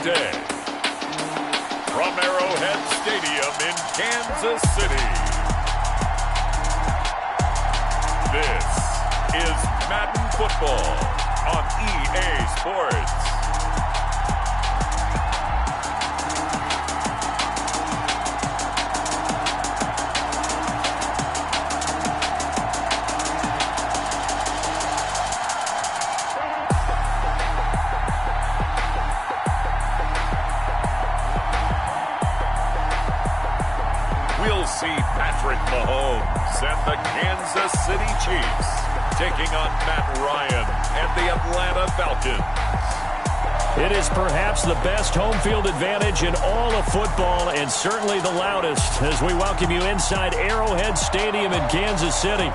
Tuesday from Arrowhead Stadium in Kansas City. This is Madden Football on EA Sports. We'll see Patrick Mahomes and the Kansas City Chiefs taking on Matt Ryan and the Atlanta Falcons. It is perhaps the best home field advantage in all of football, and certainly the loudest, as we welcome you inside Arrowhead Stadium in Kansas City.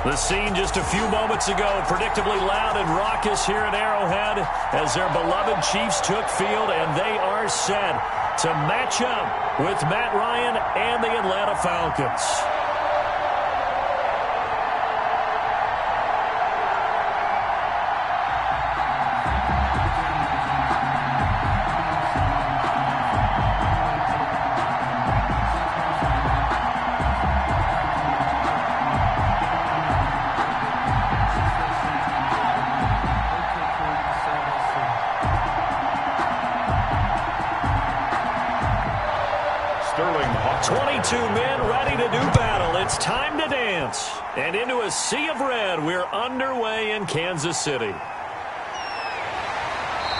The scene just a few moments ago, predictably loud and raucous here at Arrowhead as their beloved Chiefs took field, and they are set to match up with Matt Ryan and the Atlanta Falcons. Sterling. 22 men ready to do battle. It's time to dance. And into a sea of red, we're underway in Kansas City.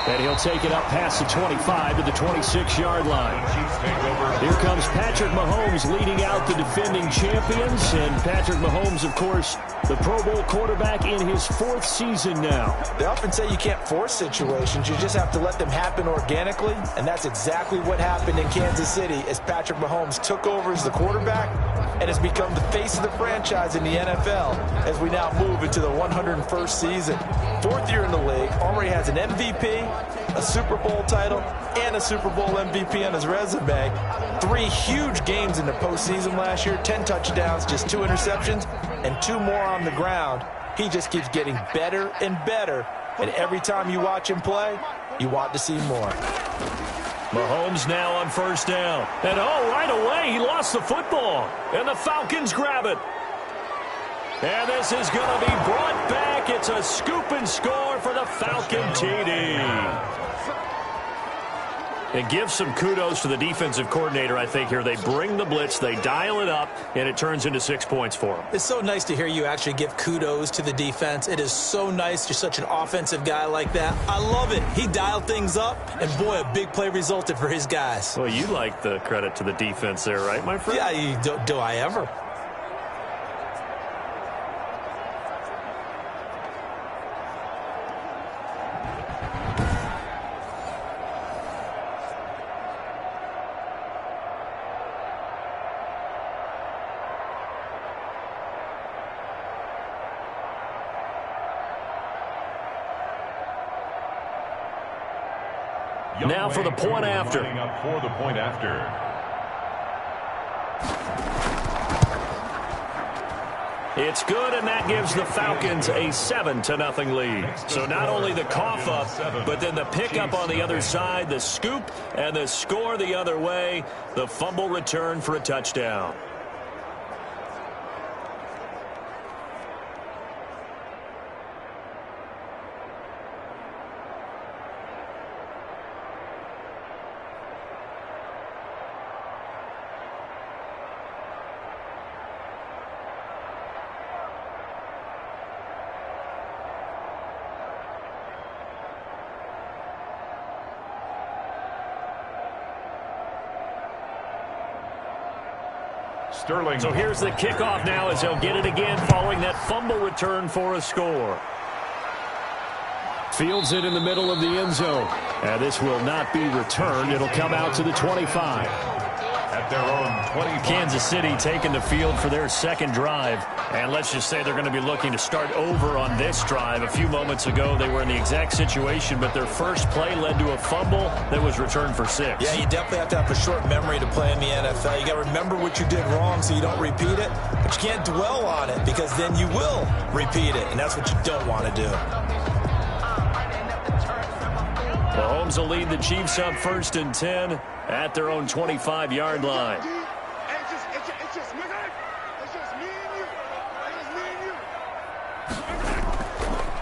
And he'll take it up past the 25 to the 26-yard line. Here comes Patrick Mahomes leading out the defending champions. And Patrick Mahomes, of course, the Pro Bowl quarterback in his 4th season now. They often say you can't force situations. You just have to let them happen organically. And that's exactly what happened in Kansas City as Patrick Mahomes took over as the quarterback and has become the face of the franchise in the NFL as we now move into the 101st season. 4th year in the league, already has an MVP, a Super Bowl title, and a Super Bowl MVP on his resume. 3 huge games in the postseason last year, 10 touchdowns, just 2 interceptions, and 2 more on the ground. He just keeps getting better and better, and every time you watch him play, you want to see more. Mahomes now on 1st down. And right away, he lost the football. And the Falcons grab it. And this is going to be brought back. It's a scoop and score for the Falcon TD. And give some kudos to the defensive coordinator, I think, here. They bring the blitz, they dial it up, and it turns into 6 points for them. It's so nice to hear you actually give kudos to the defense. It is so nice. You're such an offensive guy like that. I love it. He dialed things up, and boy, a big play resulted for his guys. Well, you like the credit to the defense there, right, my friend? Yeah, do I ever? Now for the point after. For the point after. It's good, and that gives the Falcons a 7-0 lead. So not only the cough up, but then the pickup on the other side, the scoop, and the score the other way, the fumble return for a touchdown. Sterling. So here's the kickoff now as he'll get it again following that fumble return for a score. Fields it in the middle of the end zone. And this will not be returned. It'll come out to the 25. At their own 25. Kansas City taking the field for their 2nd drive. And let's just say they're going to be looking to start over on this drive. A few moments ago, they were in the exact situation, but their first play led to a fumble that was returned for 6. Yeah, you definitely have to have a short memory to play in the NFL. You got to remember what you did wrong so you don't repeat it, but you can't dwell on it because then you will repeat it, and that's what you don't want to do. Mahomes will lead the Chiefs up 1st and 10 at their own 25-yard line.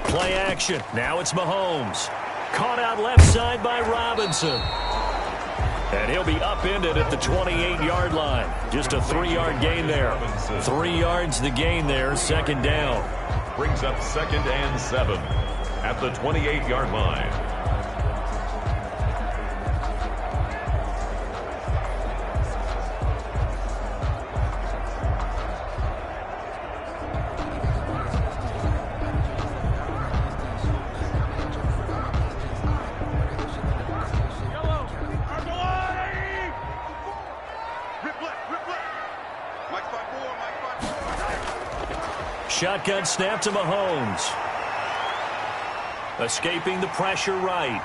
Play action. Now it's Mahomes. Caught out left side by Robinson. And he'll be upended at the 28-yard line. Just a 3-yard gain there. 3 yards the gain there, 2nd down. Brings up 2nd and 7 at the 28-yard line. Shotgun snap to Mahomes. Escaping the pressure right.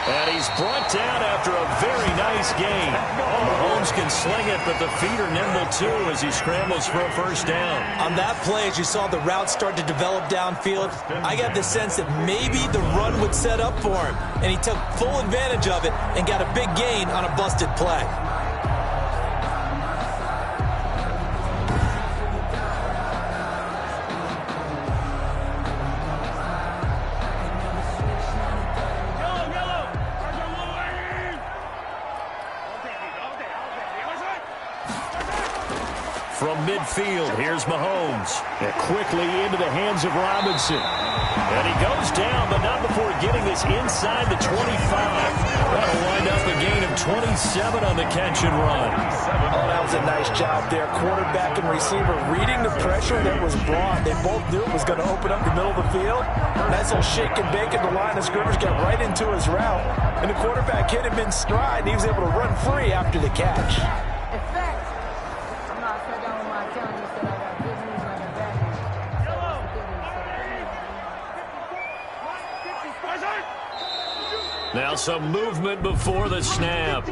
And he's brought down after a very nice gain. Mahomes can sling it, but the feet are nimble too as he scrambles for a 1st down. On that play, as you saw the route start to develop downfield, I got the sense that maybe the run would set up for him. And he took full advantage of it and got a big gain on a busted play. From midfield, here's Mahomes. And quickly into the hands of Robinson. And he goes down, but not before getting this inside the 25. That'll wind up a gain of 27 on the catch and run. Oh, that was a nice job there. Quarterback and receiver reading the pressure that was brought. They both knew it was going to open up the middle of the field. Nice little shake and bake at the line of scrimmage, got right into his route. And the quarterback hit him in stride, and he was able to run free after the catch. Now some movement before the snap.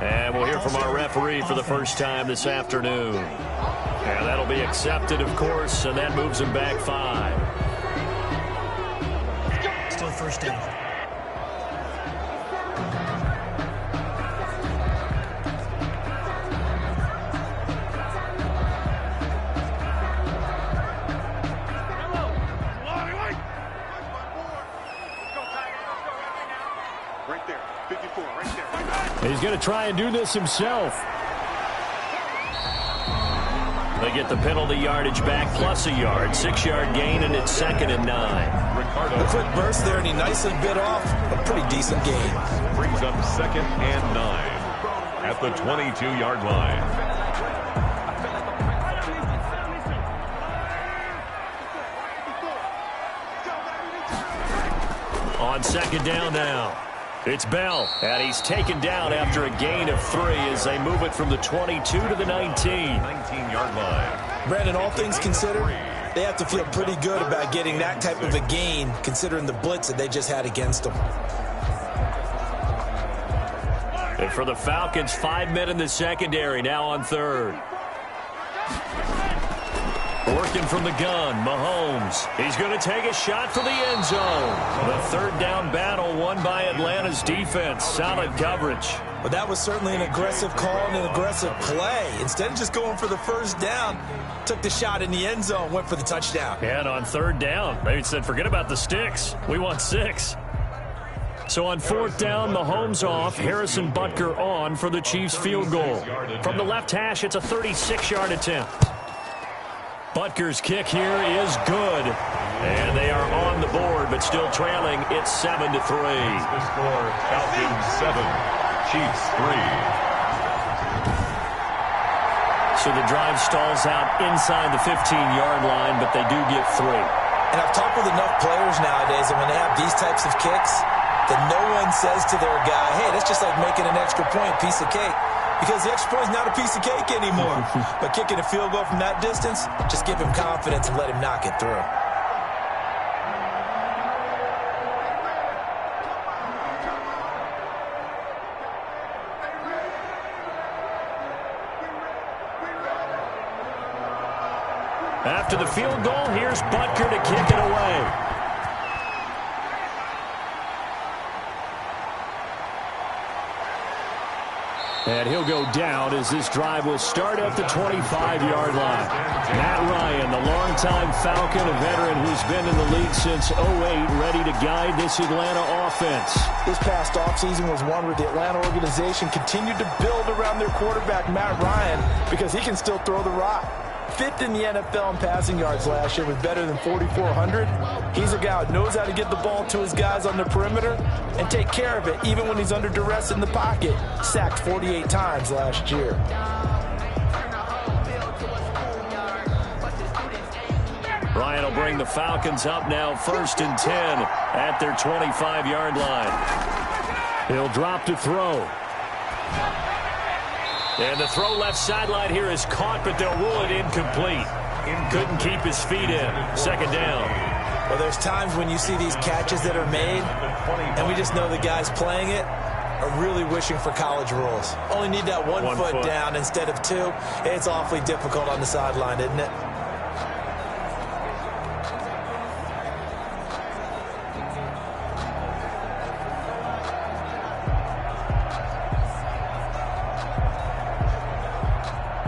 And we'll hear from our referee for the first time this afternoon. And that'll be accepted, of course, and that moves him back 5. Still 1st down. He's going to try and do this himself. They get the penalty yardage back plus a yard. 6-yard gain, and it's 2nd and 9. A quick burst there, and he nicely bit off a pretty decent gain. Brings up 2nd and 9 at the 22-yard line. On 2nd down now. It's Bell, and he's taken down after a gain of 3 as they move it from the 22 to the 19-yard line. Brandon, all things considered, they have to feel pretty good about getting that type of a gain, considering the blitz that they just had against them. And for the Falcons, 5 men in the secondary, now on 3rd. Working from the gun, Mahomes. He's going to take a shot for the end zone. The 3rd down battle won by Atlanta's defense. Solid coverage. But that was certainly an aggressive call and an aggressive play. Instead of just going for the 1st down, took the shot in the end zone, went for the touchdown. And on 3rd down, they said, forget about the sticks. We want 6. So on 4th down, Mahomes off, Harrison Butker on for the Chiefs field goal. From the left hash, it's a 36-yard attempt. Butker's kick here is good. And they are on the board, but still trailing. It's 7-3. The score, Falcons 7, Chiefs 3. So the drive stalls out inside the 15-yard line, but they do get 3. And I've talked with enough players nowadays, and when they have these types of kicks, that no one says to their guy, hey, that's just like making an extra point, piece of cake. Because the extra point is not a piece of cake anymore. But kicking a field goal from that distance, just give him confidence and let him knock it through. After the field goal, here's Butker to kick it away. And he'll go down as this drive will start at the 25-yard line. Matt Ryan, the longtime Falcon, a veteran who's been in the league since '08, ready to guide this Atlanta offense. This past offseason was one where the Atlanta organization continued to build around their quarterback, Matt Ryan, because he can still throw the rock. Fifth in the NFL in passing yards last year with better than 4,400. He's a guy who knows how to get the ball to his guys on the perimeter and take care of it even when he's under duress in the pocket. Sacked 48 times last year. Ryan will bring the Falcons up now 1st and 10 at their 25-yard line. He'll drop to throw. And the throw left sideline here is caught, but they'll rule it incomplete. Couldn't keep his feet in. 2nd down. Well, there's times when you see these catches that are made, and we just know the guys playing it are really wishing for college rules. Only need that one foot down instead of two. It's awfully difficult on the sideline, isn't it?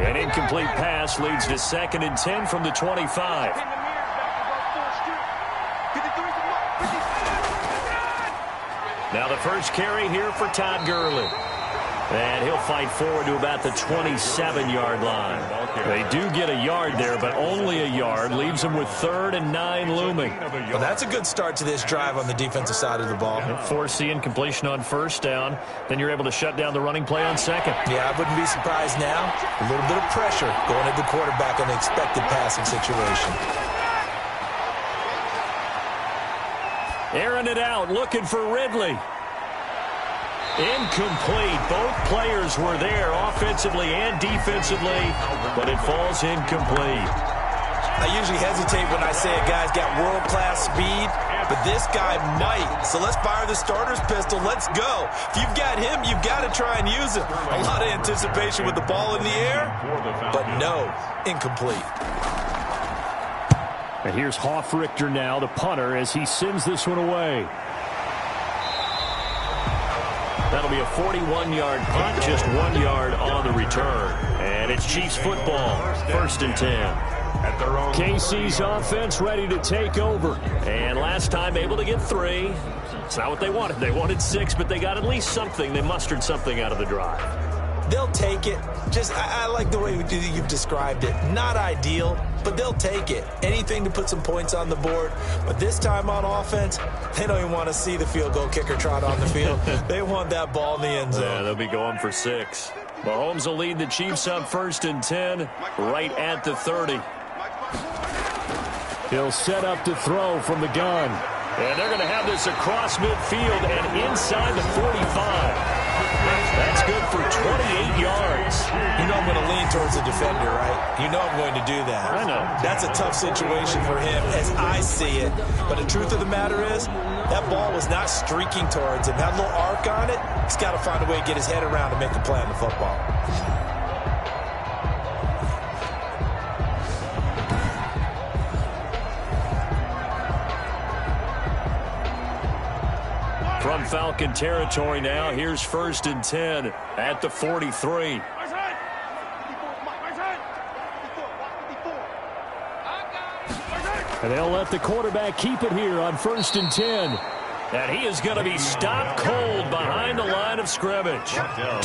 An incomplete pass leads to 2nd and 10 from the 25. Now the first carry here for Todd Gurley. And he'll fight forward to about the 27-yard line. They do get a yard there, but only a yard. Leaves them with 3rd and 9 looming. Well, that's a good start to this drive on the defensive side of the ball. Force the incompletion on 1st down. Then you're able to shut down the running play on 2nd. Yeah, I wouldn't be surprised now. A little bit of pressure going at the quarterback in an expected passing situation. Airing it out, looking for Ridley. Incomplete. Both players were there offensively and defensively, but it falls incomplete. I usually hesitate when I say a guy's got world-class speed, but this guy might. So let's fire the starter's pistol. Let's go. If you've got him, you've got to try and use him. A lot of anticipation with the ball in the air, but no, incomplete. And here's Hoffrichter now, the punter, as he sends this one away. That'll be a 41-yard punt, just 1 yard on the return. And it's Chiefs football, 1st and 10. KC's offense ready to take over. And last time able to get 3. It's not what they wanted. They wanted 6, but they got at least something. They mustered something out of the drive. They'll take it. I like the way you've described it. Not ideal, but they'll take it. Anything to put some points on the board. But this time on offense, they don't even want to see the field goal kicker trot on the field. They want that ball in the end zone. Yeah, they'll be going for 6. Mahomes will lead the Chiefs up 1st and 10, right at the 30. He'll set up to throw from the gun. And they're going to have this across midfield and inside the 45. That's good for 28 yards. You know I'm going to lean towards the defender, right? You know I'm going to do that. I know. That's a tough situation for him as I see it. But the truth of the matter is, that ball was not streaking towards him. Had a little arc on it. He's got to find a way to get his head around and make a play on the football. From Falcon territory now, here's 1st and 10 at the 43. And they'll let the quarterback keep it here on 1st and 10. And he is going to be stopped cold behind the line of scrimmage.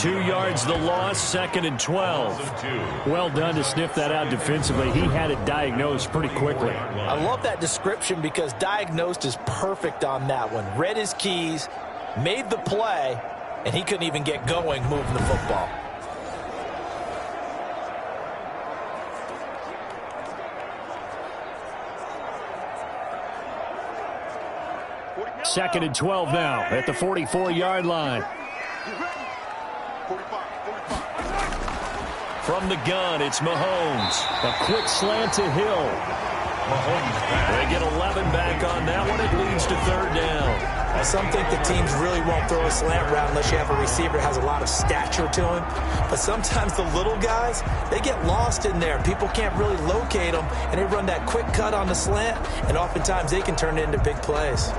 2 yards the loss, 2nd and 12. Well done to sniff that out defensively. He had it diagnosed pretty quickly. I love that description because diagnosed is perfect on that one. Read his keys, made the play, and he couldn't even get going moving the football. Second and 12 now at the 44-yard line. From the gun, it's Mahomes. A quick slant to Hill. They get 11 back on that one. It leads to 3rd down. Some think the teams really won't throw a slant route unless you have a receiver that has a lot of stature to him. But sometimes the little guys, they get lost in there. People can't really locate them, and they run that quick cut on the slant, and oftentimes they can turn it into big plays.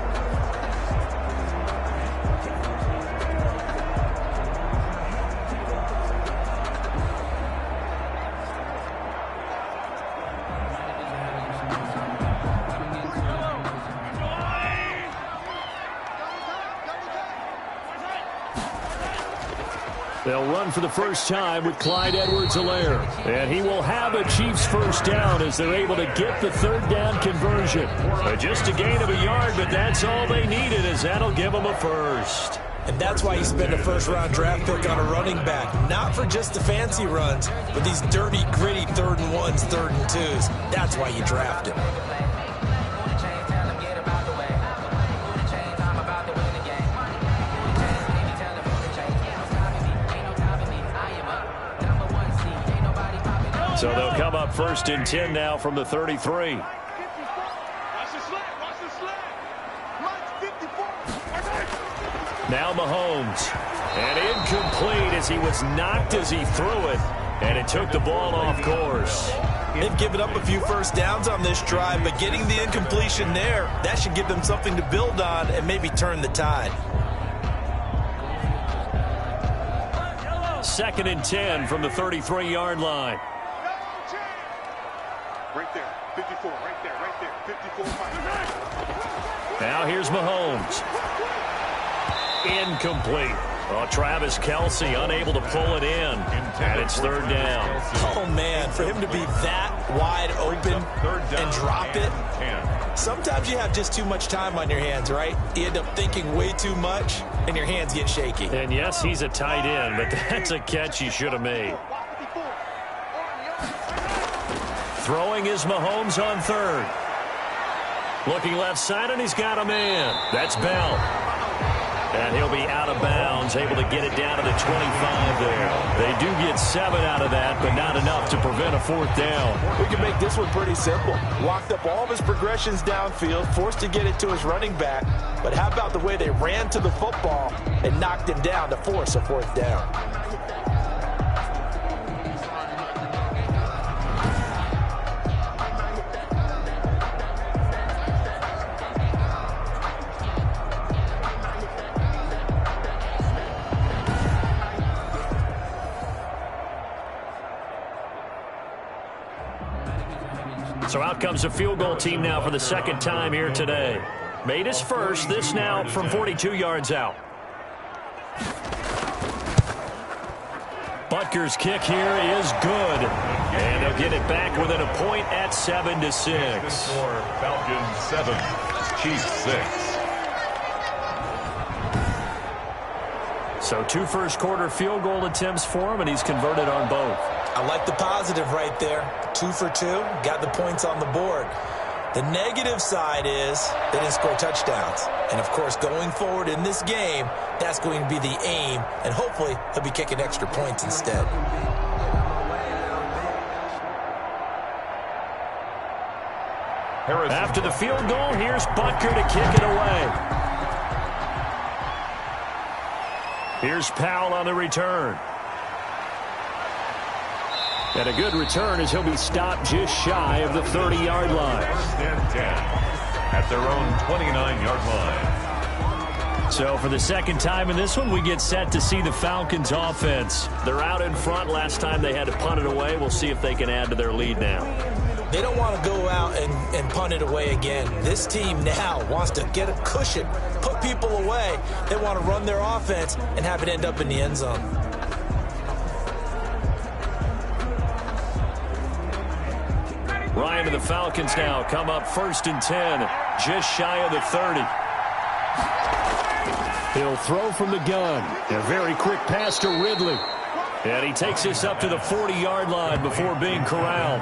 They'll run for the first time with Clyde Edwards-Helaire. And he will have a Chiefs first down as they're able to get the third down conversion. Just a gain of a yard, but that's all they needed, as that'll give them a first. And that's why you spend a first-round draft pick on a running back. Not for just the fancy runs, but these dirty, gritty 3rd and 1s, 3rd and 2s. That's why you draft him. So they'll come up 1st and 10 now from the 33. Now Mahomes. And incomplete as he was knocked as he threw it. And it took the ball off course. They've given up a few first downs on this drive, but getting the incompletion there, that should give them something to build on and maybe turn the tide. 2nd and 10 from the 33-yard line. Right there, 54, right there, 54. Now here's Mahomes. Incomplete. Well, Travis Kelce unable to pull it in. And it's 3rd down. Oh, man, for him to be that wide open and drop it. Sometimes you have just too much time on your hands, right? You end up thinking way too much, and your hands get shaky. And, yes, he's a tight end, but that's a catch he should have made. Throwing is Mahomes on 3rd. Looking left side, and he's got a man. That's Bell. And he'll be out of bounds, able to get it down to the 25 there. They do get 7 out of that, but not enough to prevent a 4th down. We can make this one pretty simple. Locked up all of his progressions downfield, forced to get it to his running back. But how about the way they ran to the football and knocked him down to force a 4th down? So out comes a field goal team now for the 2nd time here today. Made his first, this now from 42 yards out. Butker's kick here is good. And they'll get it back within a point at 7-6. Falcons 7, Chiefs 6. So 2 first-quarter field goal attempts for him, and he's converted on both. I like the positive right there. 2 for 2, got the points on the board. The negative side is they didn't score touchdowns. And, of course, going forward in this game, that's going to be the aim, and hopefully he'll be kicking extra points instead. After the field goal, here's Butker to kick it away. Here's Powell on the return. And a good return as he'll be stopped just shy of the 30-yard line. 1st and 10 at their own 29-yard line. So for the 2nd time in this one, we get set to see the Falcons offense. They're out in front. Last time they had to punt it away. We'll see if they can add to their lead now. They don't want to go out and punt it away again. This team now wants to get a cushion, put people away. They want to run their offense and have it end up in the end zone. Ryan and the Falcons now come up 1st and 10, just shy of the 30. He'll throw from the gun. A very quick pass to Ridley. And he takes this up to the 40-yard line before being corralled.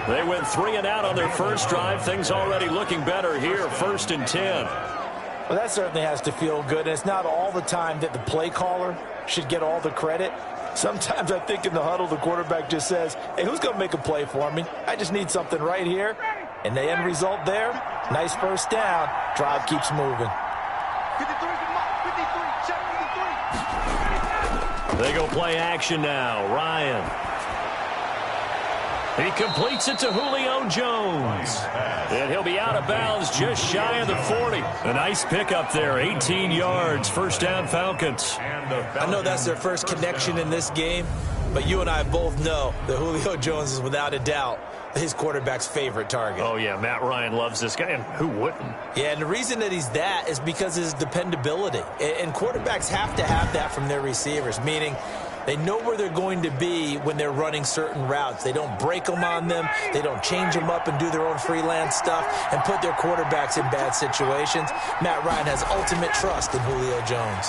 They went 3 and out on their first drive. Things already looking better here, 1st and 10. Well, that certainly has to feel good. And it's not all the time that the play caller should get all the credit. Sometimes I think in the huddle, the quarterback just says, hey, who's going to make a play for me? I just need something right here. And the end result there, nice first down. Drive keeps moving. They go play action now. Ryan. He completes it to Julio Jones. And he'll be out of bounds just shy of the 40. A nice pickup there, 18 yards. First down, Falcons. I know that's their first connection in this game, but you and I both know that Julio Jones is without a doubt his quarterback's favorite target. Oh, yeah, Matt Ryan loves this guy, and who wouldn't? Yeah, and the reason that he's that is because of his dependability. And quarterbacks have to have that from their receivers, meaning They know where they're going to be when they're running certain routes. They don't break them on them. They don't change them up and do their own freelance stuff and put their quarterbacks in bad situations. Matt Ryan has ultimate trust in Julio Jones.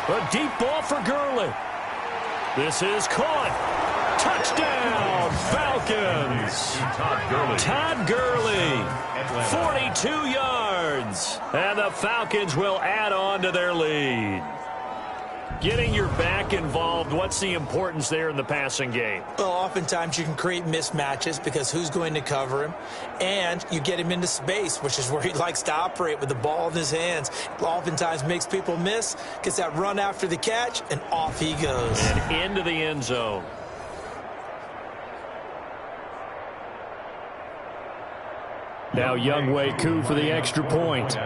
A deep ball for Gurley. This is caught. Touchdown, Falcons. Todd Gurley, 42 yards. And the Falcons will add on to their lead. Getting your back involved, what's the importance there in the passing game? Well, oftentimes you can create mismatches because who's going to cover him? And you get him into space, which is where he likes to operate with the ball in his hands. Oftentimes makes people miss, gets that run after the catch, and off he goes. And into the end zone. Now Younghoe Koo for the extra point.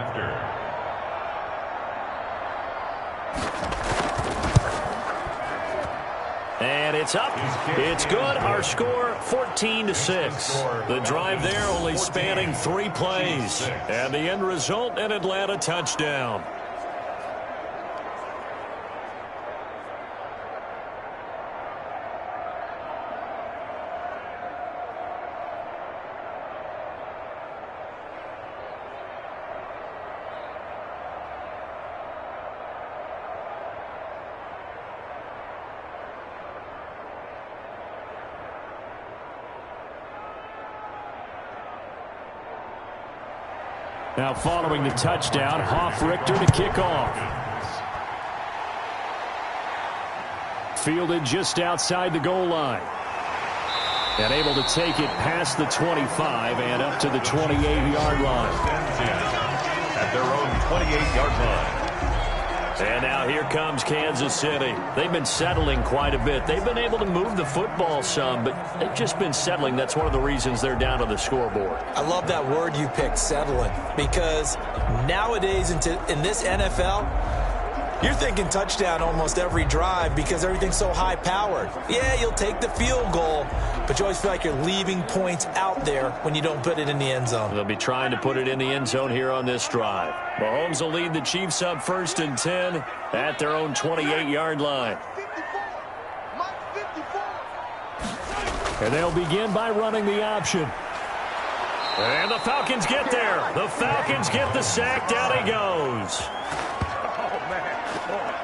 And it's up. It's good. Our score, 14-6. The drive there only spanning 3 plays. And the end result, an Atlanta touchdown. Now following the touchdown, Richter to kick off. Fielded just outside the goal line. And able to take it past the 25 and up to the 28-yard line. At their own 28-yard line. And now here comes Kansas City. They've been settling quite a bit. They've been able to move the football some, but they've just been settling. That's one of the reasons they're down on the scoreboard. I love that word you picked, settling, because nowadays in this NFL, you're thinking touchdown almost every drive because everything's so high-powered. Yeah, you'll take the field goal, but you always feel like you're leaving points out there when you don't put it in the end zone. They'll be trying to put it in the end zone here on this drive. Mahomes will lead the Chiefs up 1st and 10 at their own 28-yard line. And they'll begin by running the option. And the Falcons get there. The Falcons get the sack. Down he goes.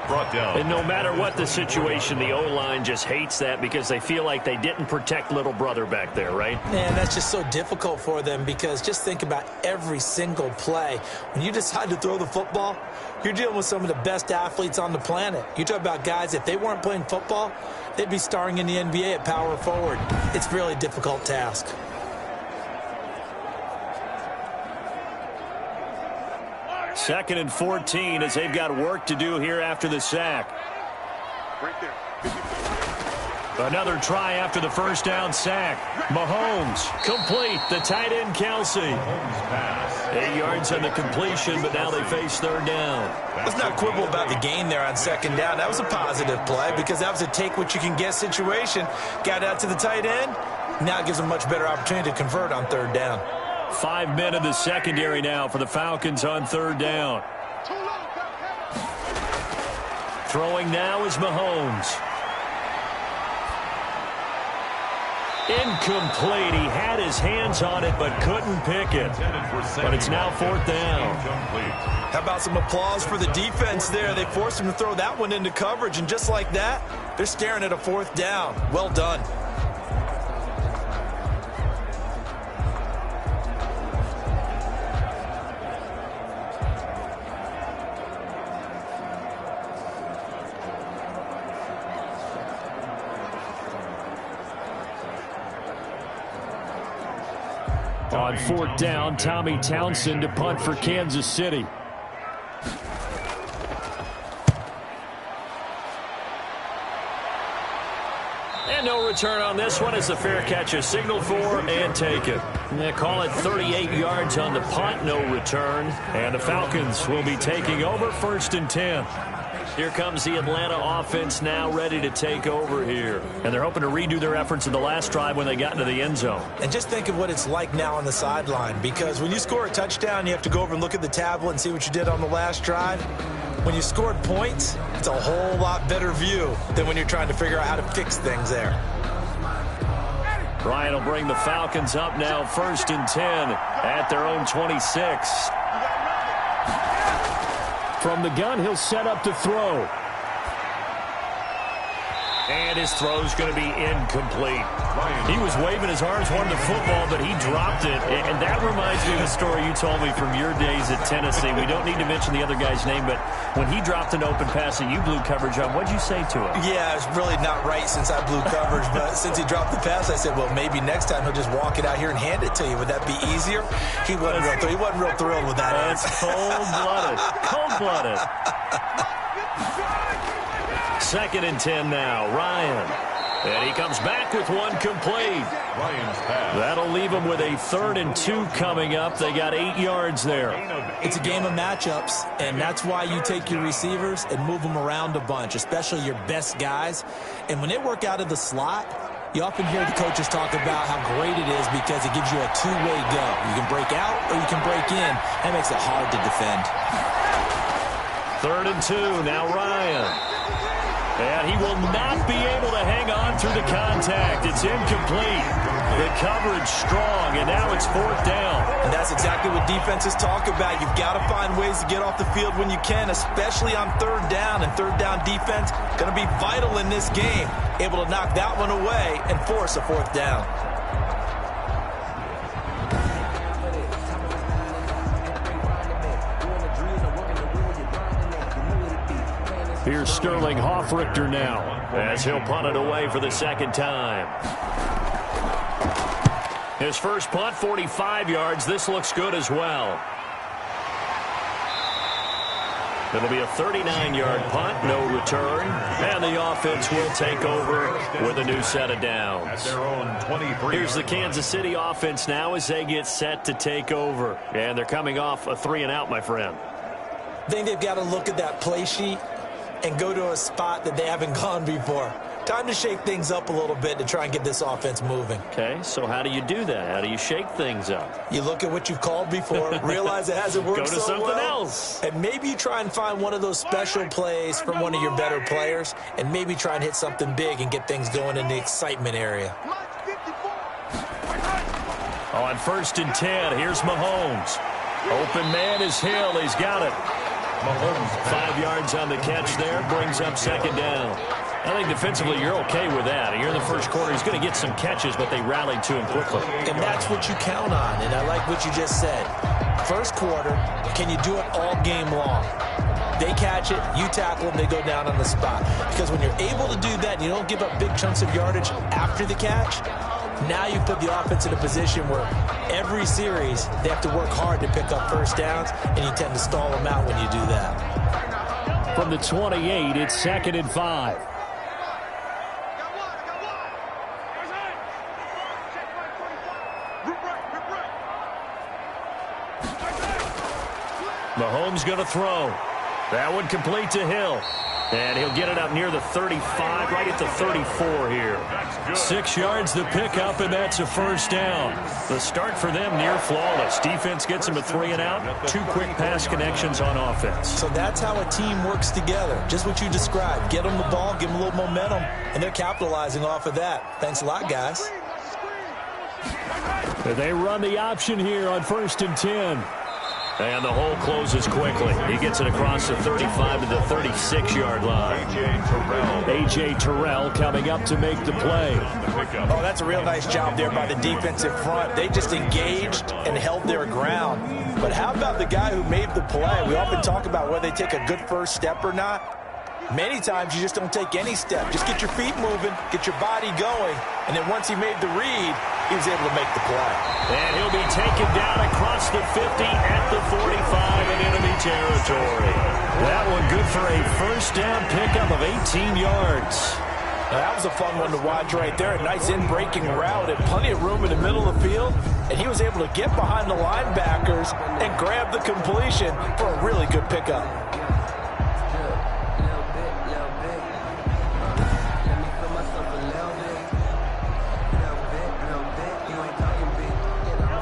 Brought down. And no matter what the situation, the O-line just hates that because they feel like they didn't protect little brother back there, right? And that's just so difficult for them because just think about every single play. When you decide to throw the football, you're dealing with some of the best athletes on the planet. You talk about guys, if they weren't playing football, they'd be starring in the NBA at power forward. It's a really difficult task. Second and 14 as they've got work to do here after the sack. Right there. Another try after the first down sack. Mahomes complete. The tight end Kelsey. 8 yards on the completion, but now they face third down. Let's not quibble about the gain there on second down. That was a positive play because that was a take-what-you-can-get situation. Got out to the tight end. Now it gives them a much better opportunity to convert on third down. 5 men in the secondary now for the Falcons on third down. Throwing now is Mahomes. Incomplete. He had his hands on it but couldn't pick it. But it's now fourth down. How about some applause for the defense there? They forced him to throw that one into coverage, and just like that, they're staring at a fourth down. Well done. On fourth down, Tommy Townsend to punt for Kansas City. And no return on this one as the fair catch is signaled for and taken. They call it 38 yards on the punt, no return. And the Falcons will be taking over 1st and 10. Here comes the Atlanta offense now ready to take over here. And they're hoping to redo their efforts in the last drive when they got into the end zone. And just think of what it's like now on the sideline, because when you score a touchdown, you have to go over and look at the tablet and see what you did on the last drive. When you scored points, it's a whole lot better view than when you're trying to figure out how to fix things there. Ryan will bring the Falcons up now, 1st and 10 at their own 26. From the gun, he'll set up to throw. And his throw's going to be incomplete. He was waving his arms, wanting the football, but he dropped it. And that reminds me of a story you told me from your days at Tennessee. We don't need to mention the other guy's name, but when he dropped an open pass and you blew coverage on, what'd you say to him? Yeah, it's really not right since I blew coverage, but since he dropped the pass, I said, well, maybe next time he'll just walk it out here and hand it to you. Would that be easier? He wasn't real thrilled with that. That's cold-blooded. Cold-blooded. 2nd and 10 now, Ryan. And he comes back with one complete. That'll leave him with a 3rd and 2 coming up. They got 8 yards there. It's a game of matchups, and that's why you take your receivers and move them around a bunch, especially your best guys. And when they work out of the slot, you often hear the coaches talk about how great it is because it gives you a two-way go. You can break out or you can break in. That makes it hard to defend. 3rd and 2, now Ryan. And he will not be able to hang on through the contact. It's incomplete. The coverage strong, and now it's 4th down. And that's exactly what defenses talk about. You've got to find ways to get off the field when you can, especially on 3rd down. And 3rd down defense going to be vital in this game. Able to knock that one away and force a 4th down. Here's Sterling Hoffrichter now as he'll punt it away for the 2nd time. His first punt, 45 yards. This looks good as well. It'll be a 39-yard punt, no return. And the offense will take over with a new set of downs. Here's the Kansas City offense now as they get set to take over. And they're coming off a 3-and-out, my friend. I think they've got to look at that play sheet and go to a spot that they haven't gone before. Time to shake things up a little bit to try and get this offense moving. Okay, so how do you do that? How do you shake things up? You look at what you've called before, realize it hasn't worked so well. Go to something else. And maybe you try and find one of those special plays from one of your better players, and maybe try and hit something big and get things going in the excitement area. On 1st and 10, here's Mahomes. Open man is Hill. He's got it. Mahomes 5 yards on the catch there. Brings up 2nd down. I think defensively you're okay with that. Here in the first quarter, he's going to get some catches, but they rallied to him quickly. And that's what you count on, and I like what you just said. First quarter, can you do it all game long? They catch it, you tackle them, they go down on the spot. Because when you're able to do that and you don't give up big chunks of yardage after the catch, now you put the offense in a position where every series they have to work hard to pick up first downs, and you tend to stall them out when you do that. From the 28, it's 2nd and 5. Mahomes going to throw. That one complete to Hill. And he'll get it up near the 35, right at the 34 here. 6 yards the pickup, and that's a 1st down. The start for them near flawless. Defense gets them a 3-and-out. 2 quick pass connections on offense. So that's how a team works together. Just what you described. Get them the ball, give them a little momentum, and they're capitalizing off of that. Thanks a lot, guys. They run the option here on 1st and 10. And the hole closes quickly. He gets it across the 35 to the 36-yard line. A.J. Terrell coming up to make the play. Oh, that's a real nice job there by the defensive front. They just engaged and held their ground. But how about the guy who made the play? We often talk about whether they take a good first step or not. Many times you just don't take any step. Just get your feet moving, get your body going, and then once he made the read, he was able to make the play. And he'll be taken down across the 50 at the 45 in enemy territory. That one good for a 1st down pickup of 18 yards. Now, that was a fun one to watch right there. A nice in-breaking route and plenty of room in the middle of the field. And he was able to get behind the linebackers and grab the completion for a really good pickup.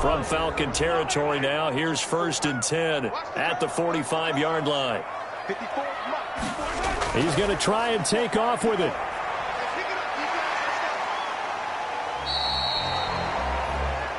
From Falcon territory now, here's 1st and 10 at the 45-yard line. He's going to try and take off with it.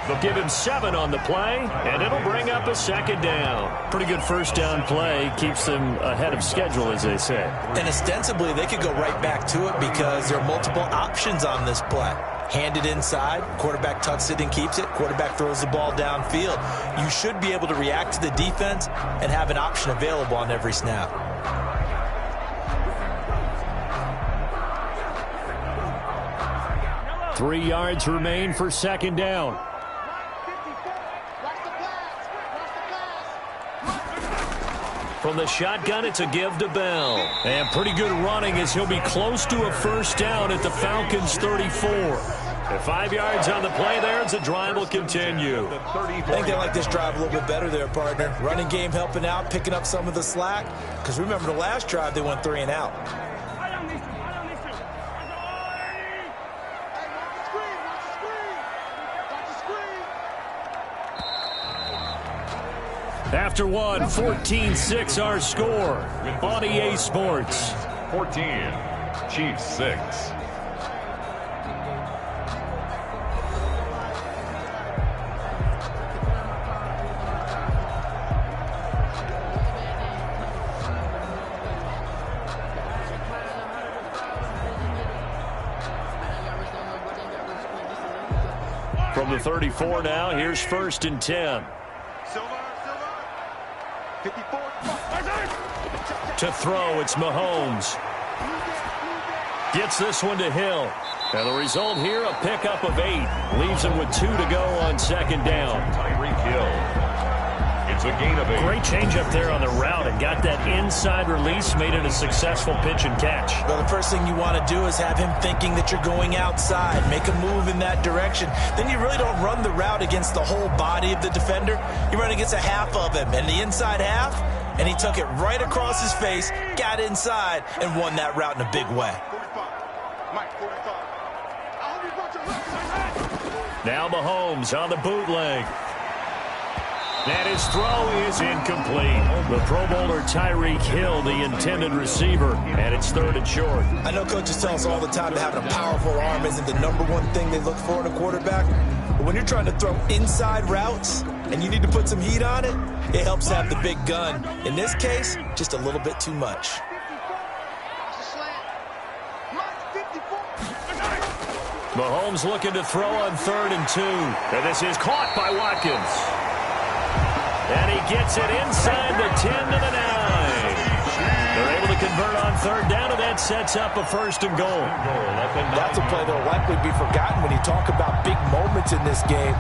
They'll give him 7 on the play, and it'll bring up a second down. Pretty good first down play. Keeps them ahead of schedule, as they say. And ostensibly, they could go right back to it because there are multiple options on this play. Hand it inside, quarterback tucks it and keeps it, quarterback throws the ball downfield. You should be able to react to the defense and have an option available on every snap. Three yards remain for second down. From the shotgun, it's a give to Bell. And pretty good running as he'll be close to a first down at the Falcons' 34. At 5 yards on the play there, as the drive will continue. I think they like this drive a little bit better there, partner. Running game helping out, picking up some of the slack. Because remember the last drive, they went 3 and out. After one, 14-6 our score on EA Sports. 14, Chiefs 6. From the 34 now, here's 1st and 10. To throw, it's Mahomes. Gets this one to Hill. And the result here, a pickup of 8. Leaves him with 2 to go on second down. Tyreek Hill. It's a gain of 8. Great change up there on the route and got that inside release, made it a successful pitch and catch. Well, the first thing you want to do is have him thinking that you're going outside, make a move in that direction. Then you really don't run the route against the whole body of the defender. You run against a half of him, and the inside half, and he took it right across his face, got inside, and won that route in a big way. Now Mahomes on the bootleg. And his throw is incomplete. The Pro Bowler Tyreek Hill, the intended receiver, and it's 3rd and short. I know coaches tell us all the time that having a powerful arm isn't the #1 thing they look for in a quarterback. But when you're trying to throw inside routes and you need to put some heat on it, it helps have the big gun. In this case, just a little bit too much. Mahomes looking to throw on 3rd and 2. And this is caught by Watkins. And he gets it inside the 10 to the 9. They're able to convert on 3rd down, and that sets up a 1st and goal. That's a play that will likely be forgotten when you talk about big moments in this game.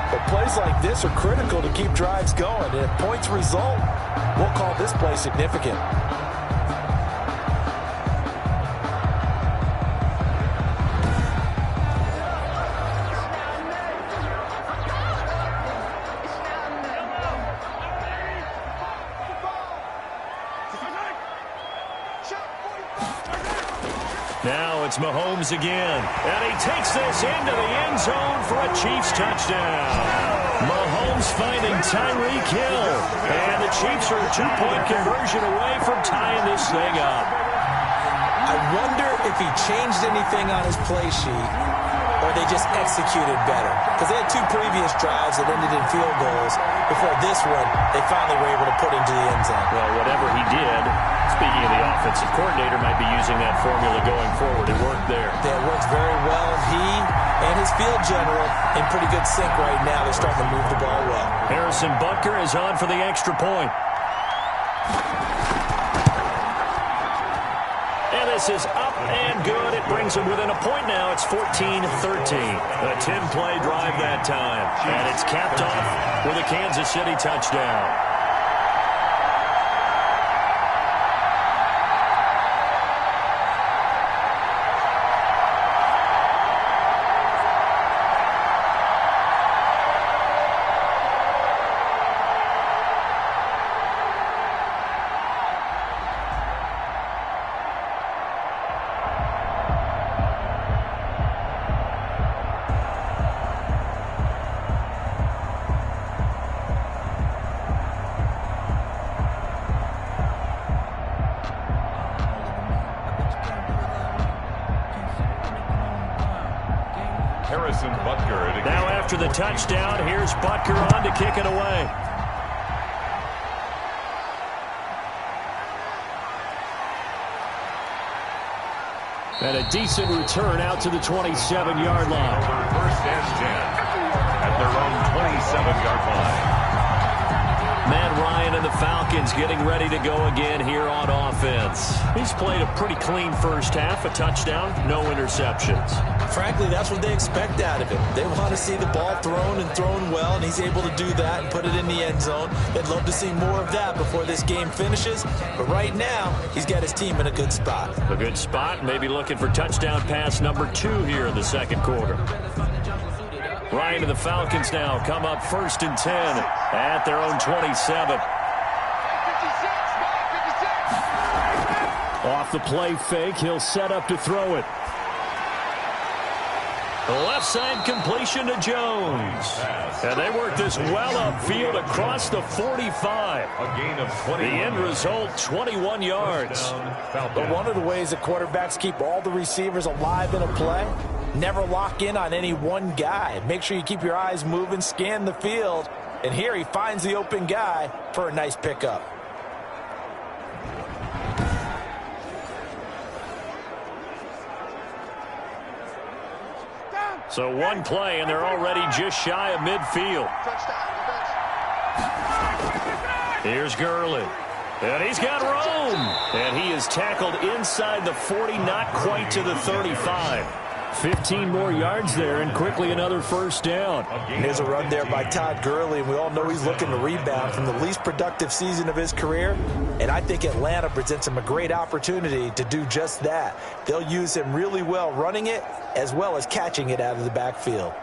But plays like this are critical to keep drives going. And if points result, we'll call this play significant. Now it's Mahomes again. And he takes this into the end zone for a Chiefs touchdown. Mahomes finding Tyreek Hill. And the Chiefs are a 2-point conversion away from tying this thing up. I wonder if he changed anything on his play sheet or they just executed better. Because they had 2 previous drives that ended in field goals. Before this one, they finally were able to put into the end zone. Well, whatever he did, speaking of the offensive coordinator, might be using that formula going forward. It worked there. That works very well. He and his field general in pretty good sync right now. They're starting to move the ball well. Harrison Butker is on for the extra point. And this is up and good. It brings them within a point now. It's 14-13. A 10-play drive that time. And it's capped off with a Kansas City touchdown. Now after the touchdown, here's Butker on to kick it away. And a decent return out to the 27-yard line. First and 10 at their own 27-yard line. Matt Ryan and the Falcons getting ready to go again here on offense. He's played a pretty clean first half, a touchdown, no interceptions. Frankly, that's what they expect out of him. They want to see the ball thrown and thrown well, and he's able to do that and put it in the end zone. They'd love to see more of that before this game finishes. But right now, he's got his team in a good spot. A good spot, maybe looking for touchdown pass number 2 here in the second quarter. Ryan and the Falcons now come up first and 10 at their own 27. Off the play fake, he'll set up to throw it. The left side completion to Jones. And they work this well upfield across the 45. A gain of 20. The end result, 21 yards. But one of the ways that quarterbacks keep all the receivers alive in a play, never lock in on any one guy. Make sure you keep your eyes moving, scan the field. And here he finds the open guy for a nice pickup. So one play, and they're already just shy of midfield. Here's Gurley. And he's got room. And he is tackled inside the 40, not quite to the 35. 15 more yards there, and quickly another first down. Here's a run there by Todd Gurley, and we all know he's looking to rebound from the least productive season of his career. And I think Atlanta presents him a great opportunity to do just that. They'll use him really well running it as well as catching it out of the backfield.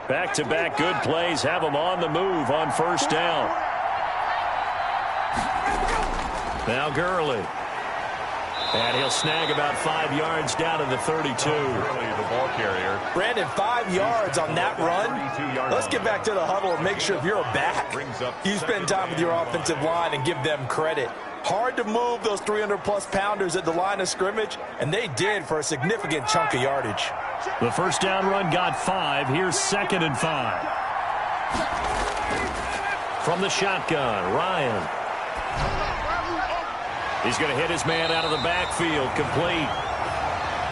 Back-to-back good plays have him on the move on first down. Now Gurley. And he'll snag about 5 yards down to the 32. Gurley, the ball carrier. Brandon, 5 yards on that run. Let's get back to the huddle and make sure if you're a back, you spend time with your offensive line and give them credit. Hard to move those 300-plus pounders at the line of scrimmage, and they did for a significant chunk of yardage. The first down run got 5. Here's 2nd and 5. From the shotgun, Ryan. He's going to hit his man out of the backfield, complete.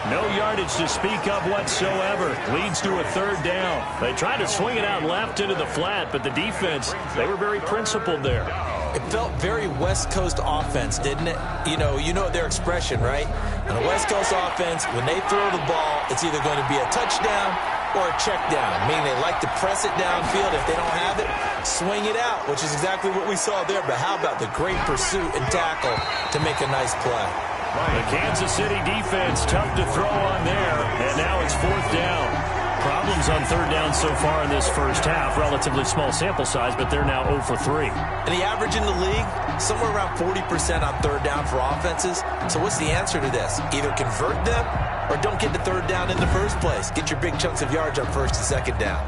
No yardage to speak of whatsoever. Leads to a 3rd down. They tried to swing it out left into the flat, but the defense, they were very principled there. It felt very West Coast offense, didn't it? You know their expression, right? On a West Coast offense, when they throw the ball, it's either going to be a touchdown or a check down, meaning they like to press it downfield. If they don't have it, swing it out, which is exactly what we saw there. But how about the great pursuit and tackle to make a nice play? The Kansas City defense tough to throw on there, and now it's 4th down. Problems on 3rd down so far in this first half. Relatively small sample size, but they're now 0 for 3. And the average in the league, somewhere around 40% on 3rd down for offenses. So what's the answer to this? Either convert them or don't get the 3rd down in the first place. Get your big chunks of yards on 1st and 2nd down.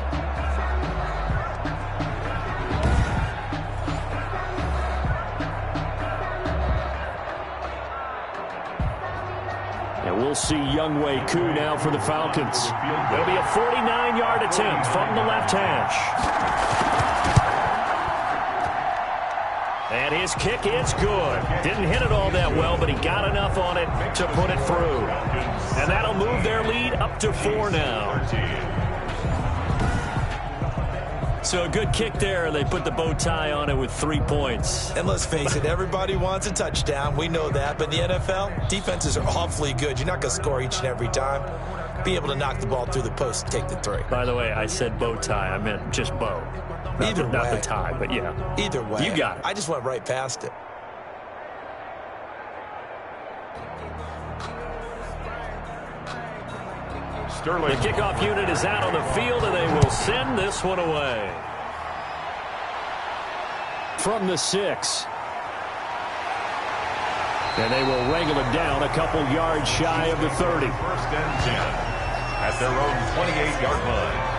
And we'll see Younghoe Koo now for the Falcons. It'll be a 49-yard attempt from the left hash. And his kick is good. Didn't hit it all that well, but he got enough on it to put it through. And that'll move their lead up to 4 now. So a good kick there, and they put the bow tie on it with 3 points. And let's face it, everybody wants a touchdown. We know that. But in the NFL, defenses are awfully good. You're not going to score each and every time. Be able to knock the ball through the post and take the 3. By the way, I said bow tie. I meant just bow. Not the tie, but yeah. Either way. You got it. I just went right past it. Sterling. The kickoff unit is out on the field, and they will send this one away. From the 6. And they will wrangle it down a couple yards shy of the 30. 1st and 10 at their own 28-yard line.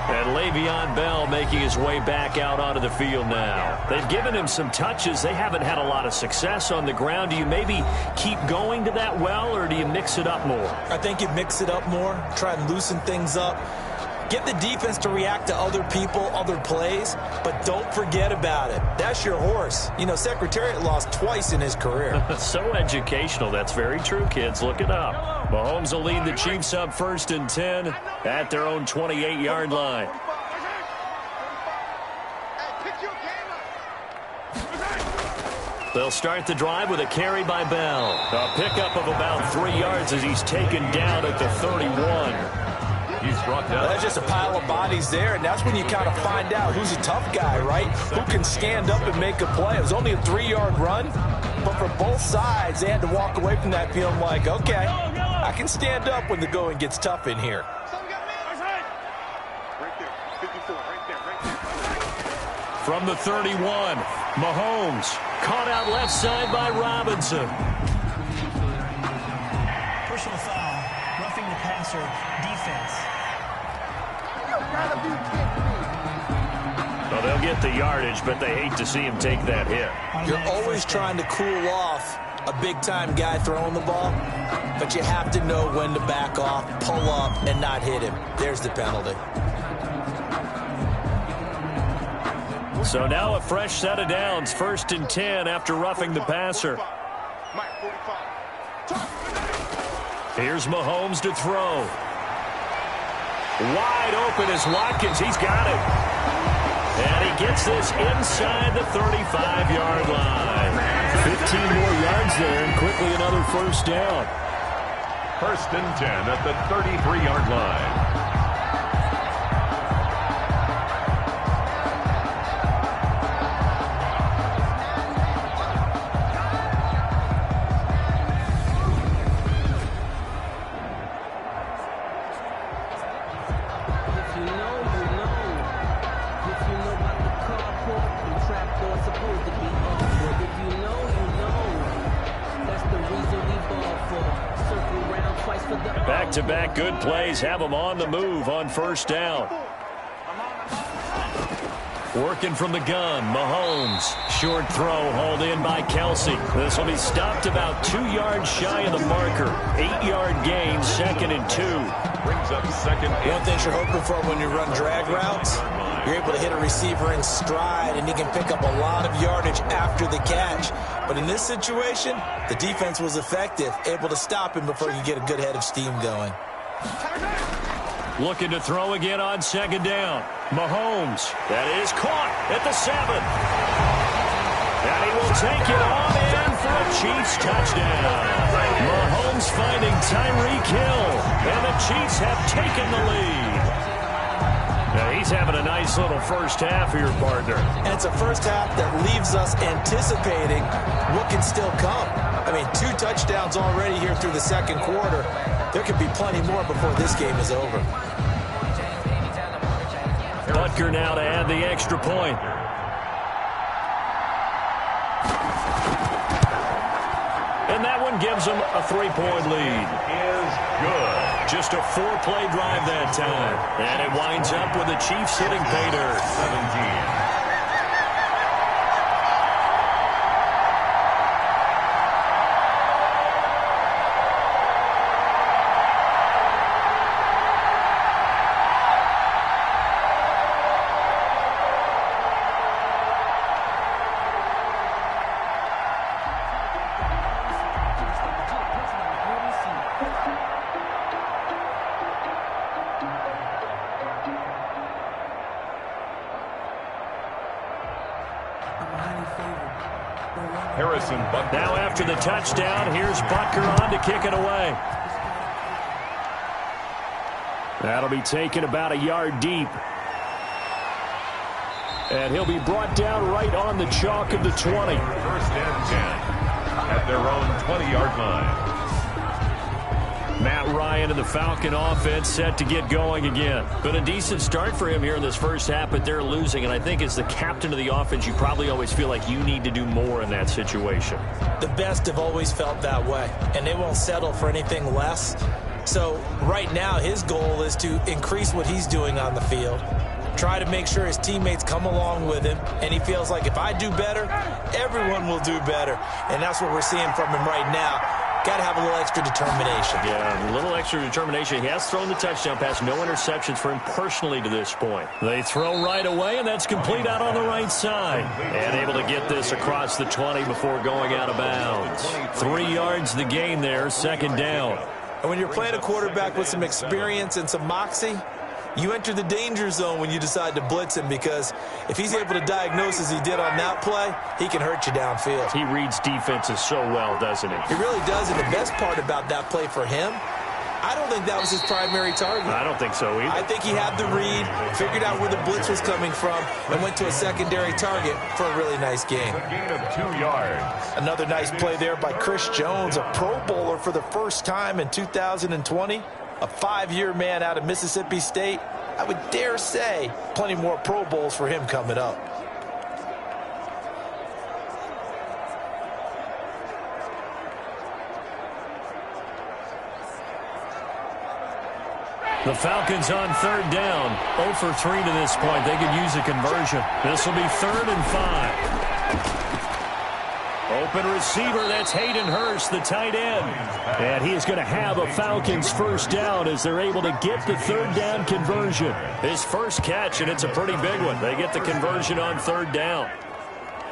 And Le'Veon Bell making his way back out onto the field now. They've given him some touches. They haven't had a lot of success on the ground. Do you maybe keep going to that well, or do you mix it up more? I think you mix it up more, try and loosen things up. Get the defense to react to other people, other plays, but don't forget about it. That's your horse. You know, Secretariat lost twice in his career. So educational. That's very true, kids. Look it up. Mahomes will lead the Chiefs up 1st and 10 at their own 28-yard line. They'll start the drive with a carry by Bell. A pickup of about 3 yards as he's taken down at the 31. He's brought down. That's just a pile of bodies there, and that's when you kind of find out who's a tough guy, right? Who can stand up and make a play. It was only a 3-yard run, but for both sides, they had to walk away from that feeling like, okay, I can stand up when the going gets tough in here. From the 31, Mahomes caught out left side by Robinson. Personal foul, roughing the passer, defense. Well, they'll get the yardage, but they hate to see him take that hit. You're always trying to cool off a big-time guy throwing the ball, but you have to know when to back off, pull up, and not hit him. There's the penalty. So now a fresh set of downs, 1st and 10 after roughing the passer. Here's Mahomes to throw. Wide open is Watkins. He's got it. And he gets this inside the 35-yard line. 15 more yards there, and quickly another 1st down. 1st and 10 at the 33-yard line. Back-to-back good plays have them on the move on 1st down. Working from the gun, Mahomes. Short throw hauled in by Kelsey. This will be stopped about 2 yards shy of the marker. 8-yard gain, 2nd and 2. Brings up 2nd. One thing you're hoping for when you run drag routes, you're able to hit a receiver in stride, and he can pick up a lot of yardage after the catch. But in this situation, the defense was effective, able to stop him before you get a good head of steam going. Looking to throw again on 2nd down. Mahomes. That is caught at the 7. And he will take it on in for a Chiefs touchdown. Mahomes finding Tyreek Hill. And the Chiefs have taken the lead. Now he's having a nice little first half here, partner. And it's a first half that leaves us anticipating what can still come. I mean, 2 touchdowns already here through the 2nd quarter. There could be plenty more before this game is over. Butker now to add the extra point. And that one gives them a 3-point lead. Is good. Just a 4-play drive that time. And it winds up with the Chiefs hitting pay dirt. 17. Now after the touchdown, here's Butker on to kick it away. That'll be taken about a yard deep. And he'll be brought down right on the chalk of the 20. 1st and 10 at their own 20-yard line. Matt Ryan and the Falcon offense set to get going again. Been a decent start for him here in this first half, but they're losing. And I think as the captain of the offense, you probably always feel like you need to do more in that situation. The best have always felt that way, and they won't settle for anything less. So right now his goal is to increase what he's doing on the field, try to make sure his teammates come along with him, and he feels like if I do better, everyone will do better. And that's what we're seeing from him right now. Got to have a little extra determination. Yeah, a little extra determination. He has thrown the touchdown pass. No interceptions for him personally to this point. They throw right away, and that's complete out on the right side. And able to get this across the 20 before going out of bounds. 3 yards the gain there, second down. And when you're playing a quarterback with some experience and some moxie, you enter the danger zone when you decide to blitz him, because if he's able to diagnose as he did on that play, he can hurt you downfield. He reads defenses so well, doesn't he? He really does, and the best part about that play for him, I don't think that was his primary target. I don't think so either. I think he had the read, figured out where the blitz was coming from, and went to a secondary target for a really nice game. A gain of 2 yards. Another nice play there by Chris Jones, a Pro Bowler for the first time in 2020. A 5-year man out of Mississippi State. I would dare say plenty more Pro Bowls for him coming up. The Falcons on third down. 0 for 3 to this point. They could use a conversion. This will be 3rd and 5. Open receiver, that's Hayden Hurst, the tight end. And he is going to have a Falcons first down as they're able to get the third down conversion. His first catch, and it's a pretty big one. They get the conversion on third down.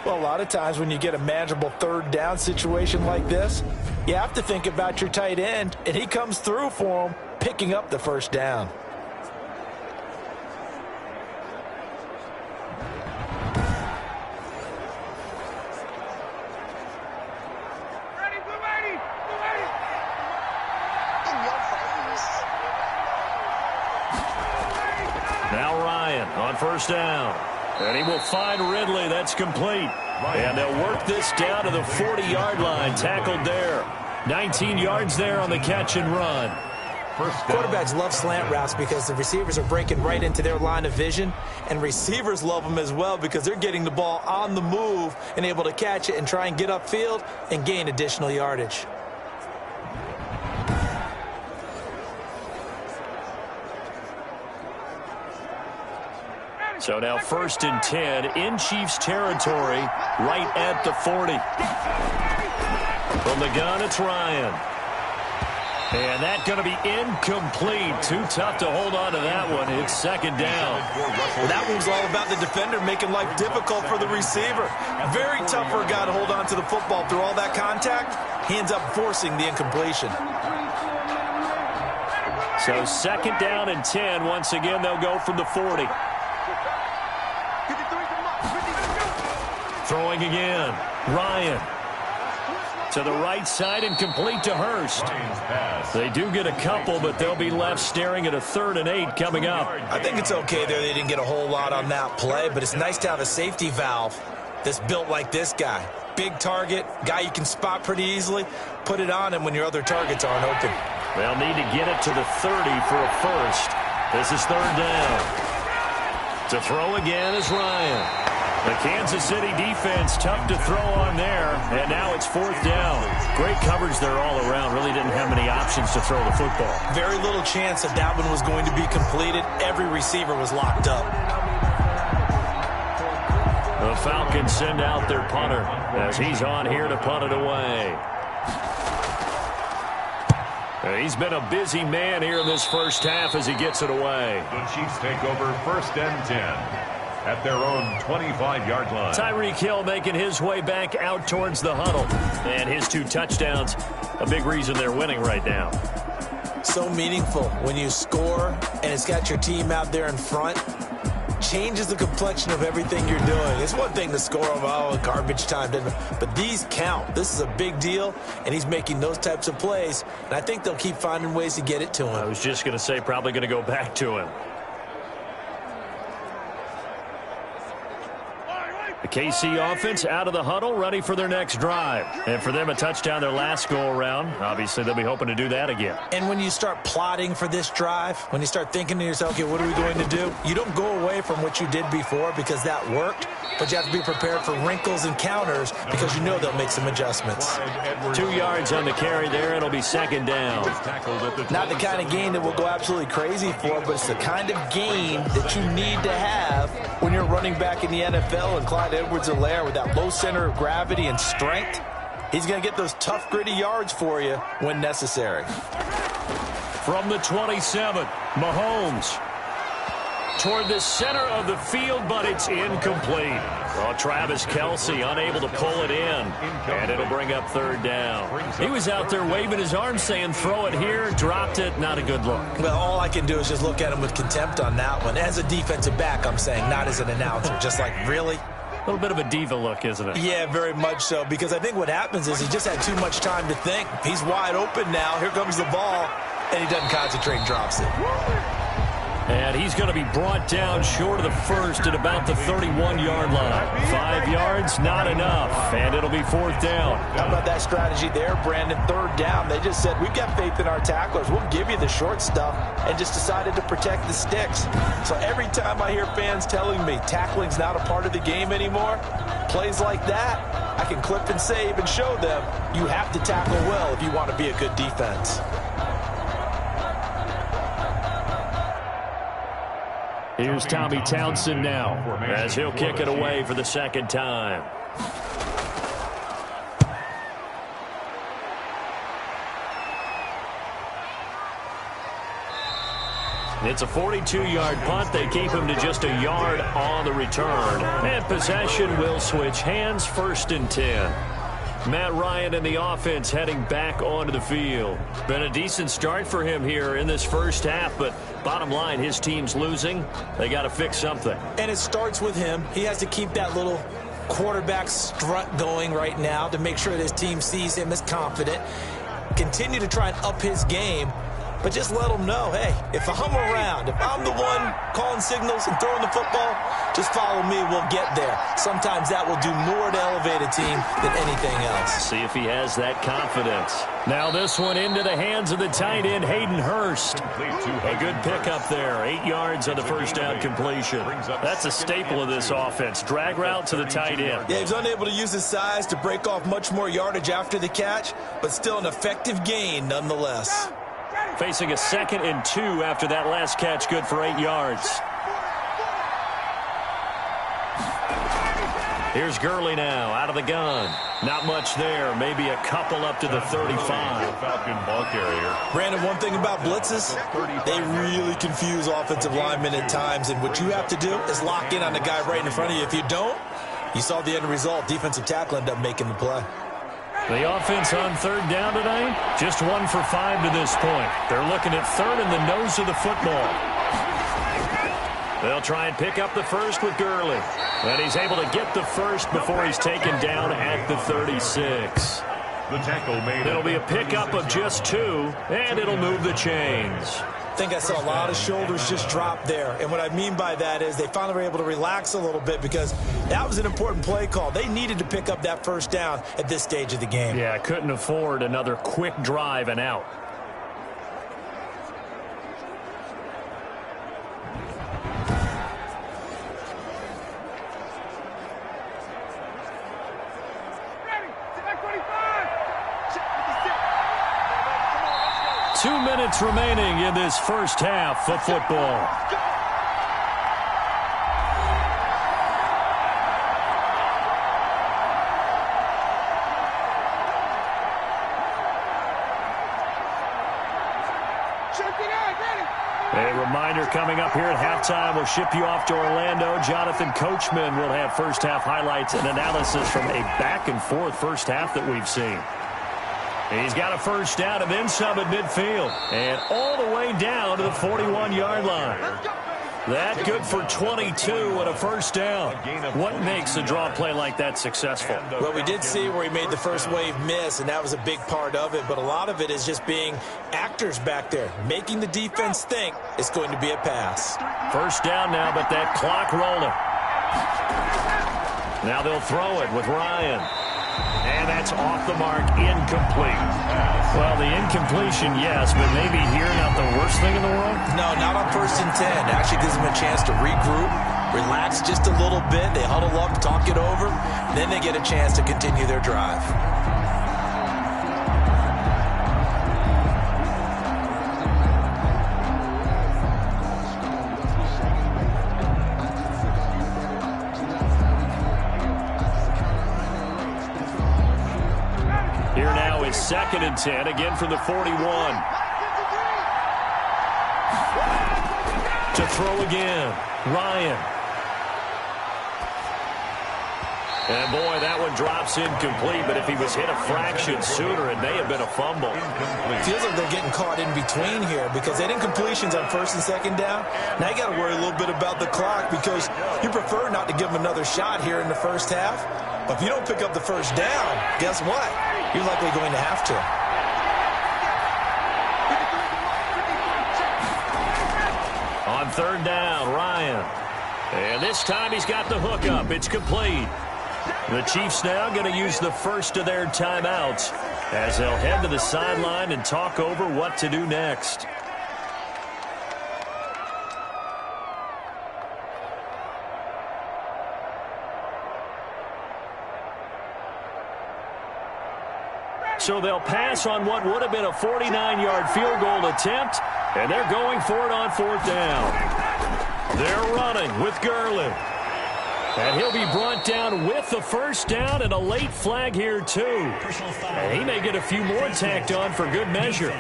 Well, a lot of times when you get a manageable third down situation like this, you have to think about your tight end, and he comes through for him, picking up the first down. Now Ryan on first down. And he will find Ridley. That's complete. And they'll work this down to the 40-yard line. Tackled there. 19 yards there on the catch and run. Quarterbacks love slant routes because the receivers are breaking right into their line of vision, and receivers love them as well because they're getting the ball on the move and able to catch it and try and get upfield and gain additional yardage. So now 1st and 10 in Chiefs territory, right at the 40. From the gun, it's Ryan. And that's going to be incomplete. Too tough to hold on to that one. It's second down. Well, that one's all about the defender making life difficult for the receiver. Very tough for a guy to hold on to the football through all that contact. He ends up forcing the incompletion. So 2nd down and 10. Once again, they'll go from the 40. Throwing again. Ryan. To the right side and complete to Hurst. They do get a couple, but they'll be left staring at a 3rd and 8 coming up. I think it's okay there. They didn't get a whole lot on that play, but it's nice to have a safety valve that's built like this guy. Big target, guy you can spot pretty easily. Put it on him when your other targets aren't open. They'll need to get it to the 30 for a first. This is 3rd down. To throw again is Ryan. The Kansas City defense tough to throw on there, and now it's 4th down. Great coverage there all around. Really didn't have many options to throw the football. Very little chance that that one was going to be completed. Every receiver was locked up. The Falcons send out their punter as he's on here to punt it away. He's been a busy man here in this first half as he gets it away. The Chiefs take over 1st and 10. At their own 25-yard line. Tyreek Hill making his way back out towards the huddle. And his 2 touchdowns, a big reason they're winning right now. So meaningful when you score and it's got your team out there in front. Changes the complexion of everything you're doing. It's one thing to score in garbage time, but these count. This is a big deal, and he's making those types of plays. And I think they'll keep finding ways to get it to him. I was just going to say probably going to go back to him. The KC offense out of the huddle, ready for their next drive. And for them, a touchdown their last go-around. Obviously, they'll be hoping to do that again. And when you start plotting for this drive, when you start thinking to yourself, okay, what are we going to do? You don't go away from what you did before because that worked, but you have to be prepared for wrinkles and counters because you know they'll make some adjustments. 2 yards on the carry there. It'll be second down. Not the kind of gain that we'll go absolutely crazy for, but it's the kind of gain that you need to have when you're running back in the NFL. And Clyde Edwards-Helaire with that low center of gravity and strength, he's going to get those tough, gritty yards for you when necessary. From the 27, Mahomes toward the center of the field, but it's incomplete. Well, Travis Kelce unable to pull it in, and it'll bring up third down. He was out there waving his arm saying, throw it here, dropped it, not a good look. Well, all I can do is just look at him with contempt on that one. As a defensive back, I'm saying, not as an announcer. Just like, really? A little bit of a diva look, isn't it? Yeah, very much so, because I think what happens is he just had too much time to think. He's wide open now. Here comes the ball, and he doesn't concentrate and drops it. And he's going to be brought down short of the first at about the 31-yard line. 5 yards, not enough, and it'll be fourth down. How about that strategy there, Brandon? Third down. They just said, we've got faith in our tacklers. We'll give you the short stuff, and just decided to protect the sticks. So every time I hear fans telling me tackling's not a part of the game anymore, plays like that, I can clip and save and show them you have to tackle well if you want to be a good defense. Here's Tommy Townsend now as he'll kick it away for the second time. It's a 42-yard punt. They keep him to just a yard on the return. And possession will switch hands, 1st and 10. Matt Ryan and the offense heading back onto the field. Been a decent start for him here in this first half, but bottom line, his team's losing. They got to fix something. And it starts with him. He has to keep that little quarterback strut going right now to make sure that his team sees him as confident. Continue to try and up his game, but just let him know, hey, if I'm around, if I'm the one calling signals and throwing the football, just follow me, we'll get there. Sometimes that will do more to elevate a team than anything else. See if he has that confidence. Now this one into the hands of the tight end, Hayden Hurst. A good pickup there. 8 yards on the first down completion. That's a staple of this offense. Drag route to the tight end. Yeah, he was unable to use his size to break off much more yardage after the catch, but still an effective gain nonetheless. Facing a 2nd and 2 after that last catch, good for 8 yards. Here's Gurley now, out of the gun. Not much there, maybe a couple up to the 35. Falcon ball carrier. Brandon, one thing about blitzes, they really confuse offensive linemen at times, and what you have to do is lock in on the guy right in front of you. If you don't, you saw the end result. Defensive tackle ended up making the play. The offense on third down tonight, just 1 for 5 to this point. They're looking at third in the nose of the football. They'll try and pick up the first with Gurley. And he's able to get the first before he's taken down at the 36. The tackle made. It'll be a pickup of just 2, and it'll move the chains. I think I saw a lot of shoulders just drop there. And what I mean by that is they finally were able to relax a little bit because that was an important play call. They needed to pick up that first down at this stage of the game. Yeah, couldn't afford another quick drive and out. Two minutes remaining in this first half of football. A reminder coming up here at halftime, we'll ship you off to Orlando. Jonathan Coachman will have first half highlights and analysis from a back-and-forth first half that we've seen. He's got a first down and then some at midfield. And all the way down to the 41-yard line. That good for 22 and a first down. What makes a draw play like that successful? Well, we did see where he made the first wave miss, and that was a big part of it. But a lot of it is just being actors back there, making the defense think it's going to be a pass. First down now, but that clock rolling. Now they'll throw it with Ryan. And that's off the mark, incomplete. Well, the incompletion, yes, but maybe here not the worst thing in the world? No, not on 1st and 10. Actually gives them a chance to regroup, relax just a little bit. They huddle up, talk it over. Then they get a chance to continue their drive. Here now is 2nd and 10, again from the 41. To throw again, Ryan. And boy, that one drops incomplete, but if he was hit a fraction sooner, it may have been a fumble. Feels like they're getting caught in between here because they had incompletions on 1st and 2nd down. Now you got to worry a little bit about the clock because you prefer not to give them another shot here in the first half. But if you don't pick up the first down, guess what? You're likely going to have to. On 3rd down, Ryan. And this time he's got the hook up. It's complete. The Chiefs now going to use the first of their timeouts as they'll head to the sideline and talk over what to do next. So they'll pass on what would have been a 49-yard field goal attempt, and they're going for it on 4th down. They're running with Gurley. And he'll be brought down with the first down and a late flag here, too. And he may get a few more tacked on for good measure.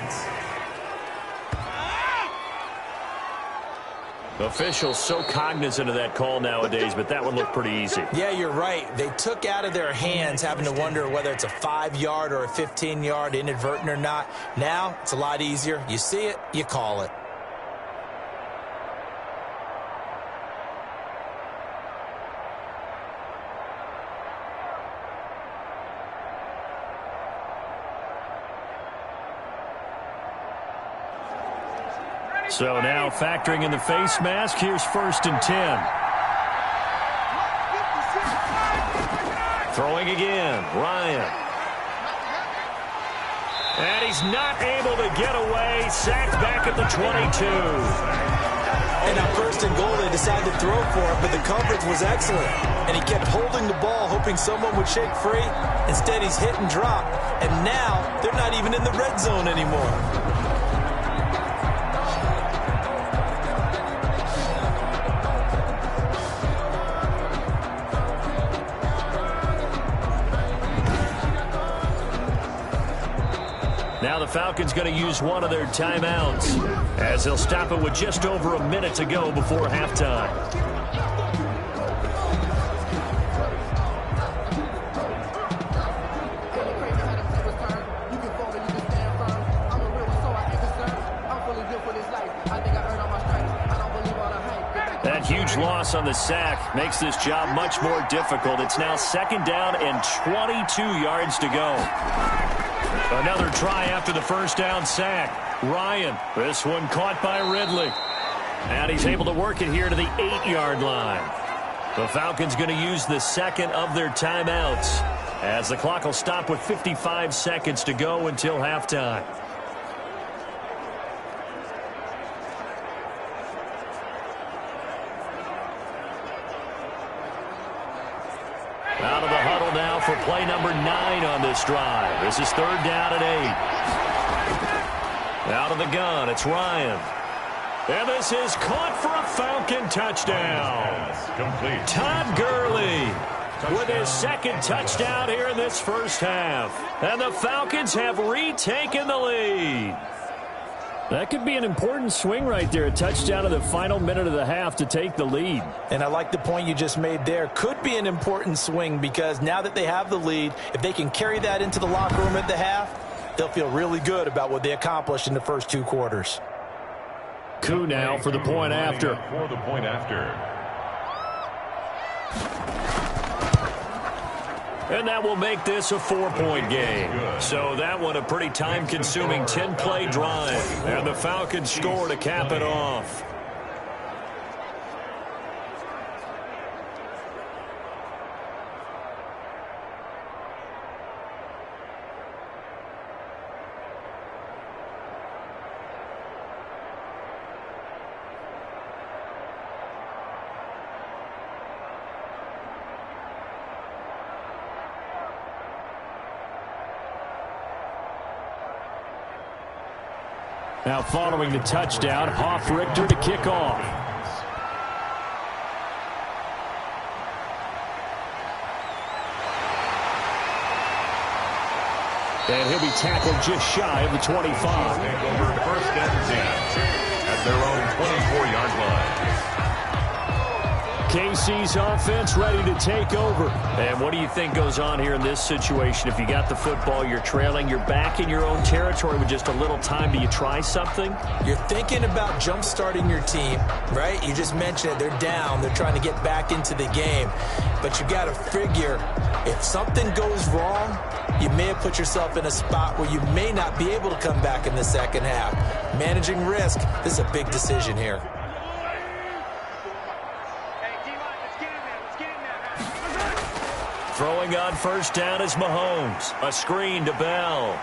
Officials so cognizant of that call nowadays, but that one looked pretty easy. Yeah, you're right. They took out of their hands having to wonder whether it's a 5-yard or a 15-yard inadvertent or not. Now, it's a lot easier. You see it, you call it. So now factoring in the face mask, here's 1st and 10. Throwing again, Ryan. And he's not able to get away. Sacked back at the 22. And on 1st and goal, they decided to throw for it, but the coverage was excellent. And he kept holding the ball, hoping someone would shake free. Instead, he's hit and dropped. And now, they're not even in the red zone anymore. Now the Falcons going to use one of their timeouts as they'll stop it with just over a minute to go before halftime. That huge loss on the sack makes this job much more difficult. It's now 2nd down and 22 yards to go. Another try after the first down sack. Ryan, this one caught by Ridley. And he's able to work it here to the 8-yard line. The Falcons going to use the 2nd of their timeouts as the clock will stop with 55 seconds to go until halftime. Out of the huddle now for play number 9 on this drive. This is 3rd down and 8. Out of the gun, it's Ryan. And this is caught for a Falcon touchdown. Complete. Todd Gurley with his 2nd touchdown here in this first half. And the Falcons have retaken the lead. That could be an important swing right there. A touchdown in the final minute of the half to take the lead. And I like the point you just made there. Could be an important swing because now that they have the lead, if they can carry that into the locker room at the half, they'll feel really good about what they accomplished in the first 2 quarters. Coup now for the point after. And that will make this a 4-point game. So that one a pretty time-consuming 10-play drive. And the Falcons score to cap it off. Now following the touchdown, Hoff-Richter to kick off. And he'll be tackled just shy of the 25. Over first and 10 at their own 24-yard line. KC's offense ready to take over. And what do you think goes on here in this situation? If you got the football, you're trailing, you're back in your own territory with just a little time. Do you try something? You're thinking about jump-starting your team, right? You just mentioned it. They're down. They're trying to get back into the game. But you got to figure, if something goes wrong, you may have put yourself in a spot where you may not be able to come back in the second half. Managing risk, this is a big decision here. Throwing on first down is Mahomes. A screen to Bell.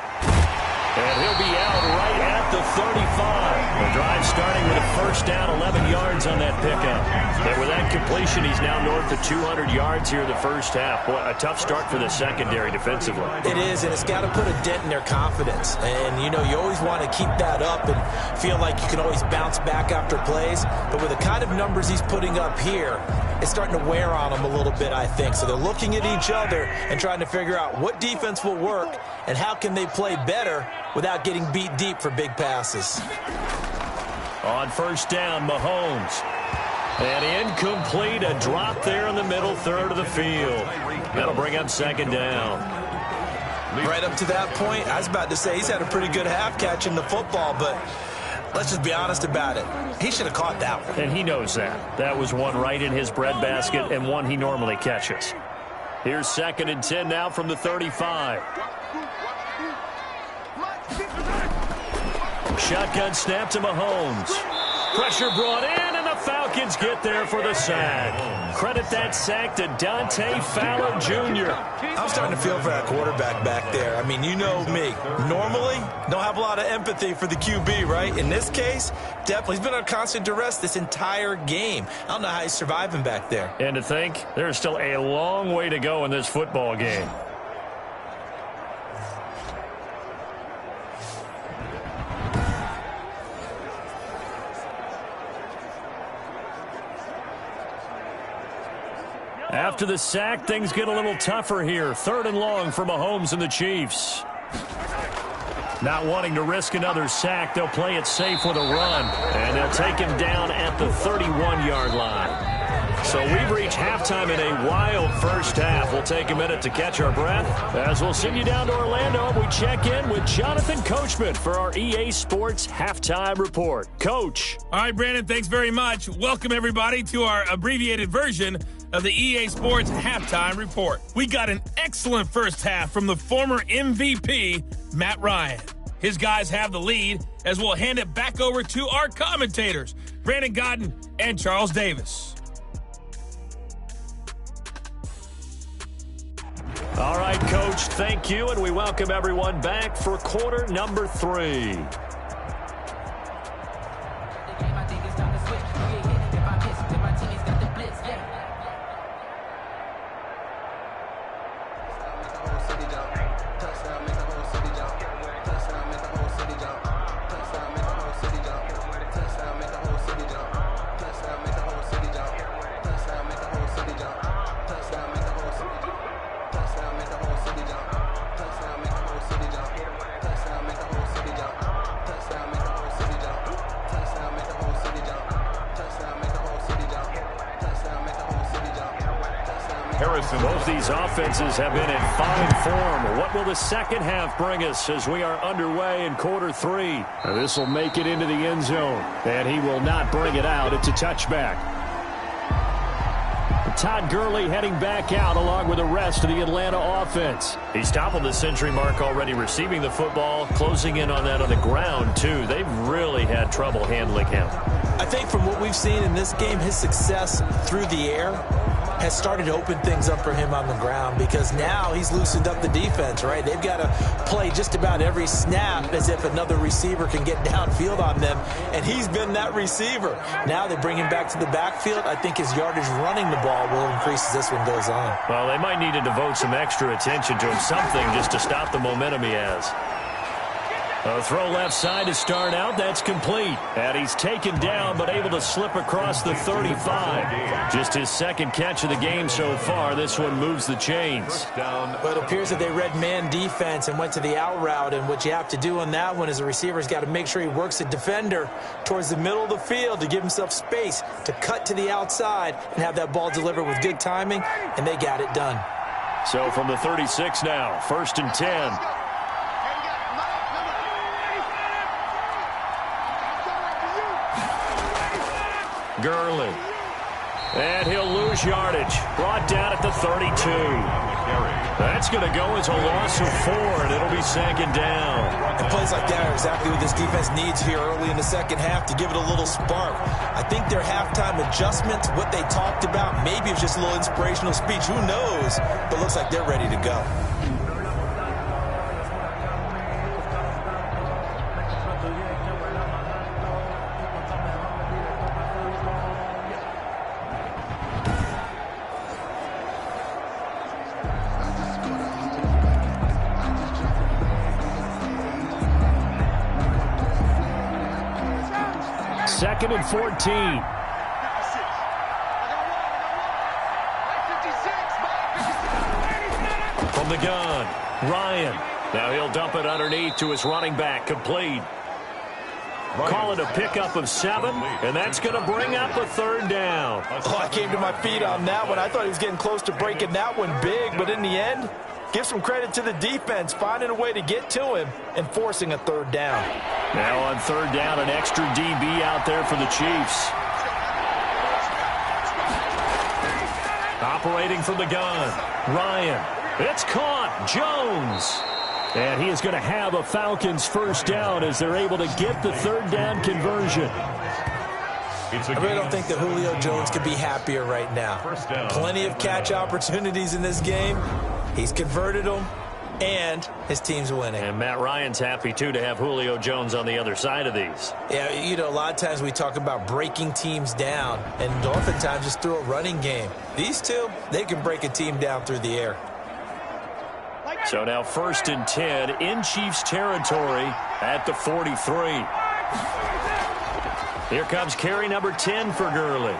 And he'll be out right at the 35. The drive starting with a first down, 11 yards on that pickup. And with that completion, he's now north of 200 yards here in the first half. Boy, a tough start for the secondary defensively. It is, and it's got to put a dent in their confidence. And, you know, you always want to keep that up and feel like you can always bounce back after plays. But with the kind of numbers he's putting up here, it's starting to wear on them a little bit, I think. So they're looking at each other and trying to figure out what defense will work and how can they play better without getting beat deep for big passes. On first down, Mahomes. And incomplete, a drop there in the middle third of the field. That'll bring up second down. Right up to that point, I was about to say he's had a pretty good half catching the football, but let's just be honest about it. He should have caught that one. And he knows that. That was one right in his breadbasket and one he normally catches. Here's second and 10 now from the 35. Shotgun snap to Mahomes. Pressure brought in, and the Falcons get there for the sack. Credit that sack to Dante Fowler Jr. I'm starting to feel for that quarterback back there. I mean, you know me. Normally, don't have a lot of empathy for the QB, right? In this case, definitely. He's been on constant duress this entire game. I don't know how he's surviving back there. And to think, there's still a long way to go in this football game. After the sack, things get a little tougher here. Third and long for Mahomes and the Chiefs. Not wanting to risk another sack, they'll play it safe with a run. And they'll take him down at the 31-yard line. So we've reached halftime in a wild first half. We'll take a minute to catch our breath as we'll send you down to Orlando and we check in with Jonathan Coachman for our EA Sports Halftime Report. Coach. All right, Brandon, thanks very much. Welcome, everybody, to our abbreviated version of the EA Sports Halftime Report. We got an excellent first half from the former MVP, Matt Ryan. His guys have the lead as we'll hand it back over to our commentators, Brandon Godden and Charles Davis. All right, Coach, thank you, and we welcome everyone back for quarter number 3. Both these offenses have been in fine form. What will the second half bring us as we are underway in quarter 3? This will make it into the end zone, and he will not bring it out. It's a touchback. Todd Gurley heading back out along with the rest of the Atlanta offense. He's toppled the century mark already receiving the football, closing in on that on the ground, too. They've really had trouble handling him. I think from what we've seen in this game, his success through the air has started to open things up for him on the ground because now he's loosened up the defense, right? They've got to play just about every snap as if another receiver can get downfield on them, and he's been that receiver. Now they bring him back to the backfield. I think his yardage running the ball will increase as this one goes on. Well, they might need to devote some extra attention to him, something just to stop the momentum he has. A throw left side to start out. That's complete. And he's taken down but able to slip across the 35. Just his second catch of the game so far. This one moves the chains. Well, it appears that they read man defense and went to the out route. And what you have to do on that one is the receiver's got to make sure he works the defender towards the middle of the field to give himself space to cut to the outside and have that ball delivered with good timing. And they got it done. So from the 36 now, 1st and 10. Gurley. And he'll lose yardage. Brought down at the 32. That's going to go as a loss of 4, and it'll be 2nd down. And plays like that are exactly what this defense needs here early in the second half to give it a little spark. I think their halftime adjustments, what they talked about, maybe it's just a little inspirational speech. Who knows? But looks like they're ready to go. Second and 14. From the gun, Ryan. Now he'll dump it underneath to his running back, complete. Call it a pickup of 7, and that's going to bring up a 3rd down. Oh, I came to my feet on that one. I thought he was getting close to breaking that one big, but in the end, give some credit to the defense, finding a way to get to him and forcing a 3rd down. Now on 3rd down, an extra DB out there for the Chiefs. Operating from the gun, Ryan. It's caught. Jones. And he is going to have a Falcons 1st down as they're able to get the 3rd down conversion. I really don't think that Julio Jones could be happier right now. Plenty of catch opportunities in this game. He's converted them, and his team's winning. And Matt Ryan's happy, too, to have Julio Jones on the other side of these. Yeah, you know, a lot of times we talk about breaking teams down, and oftentimes just through a running game. These two, they can break a team down through the air. So now 1st and 10 in Chiefs territory at the 43. Here comes carry number 10 for Gurley.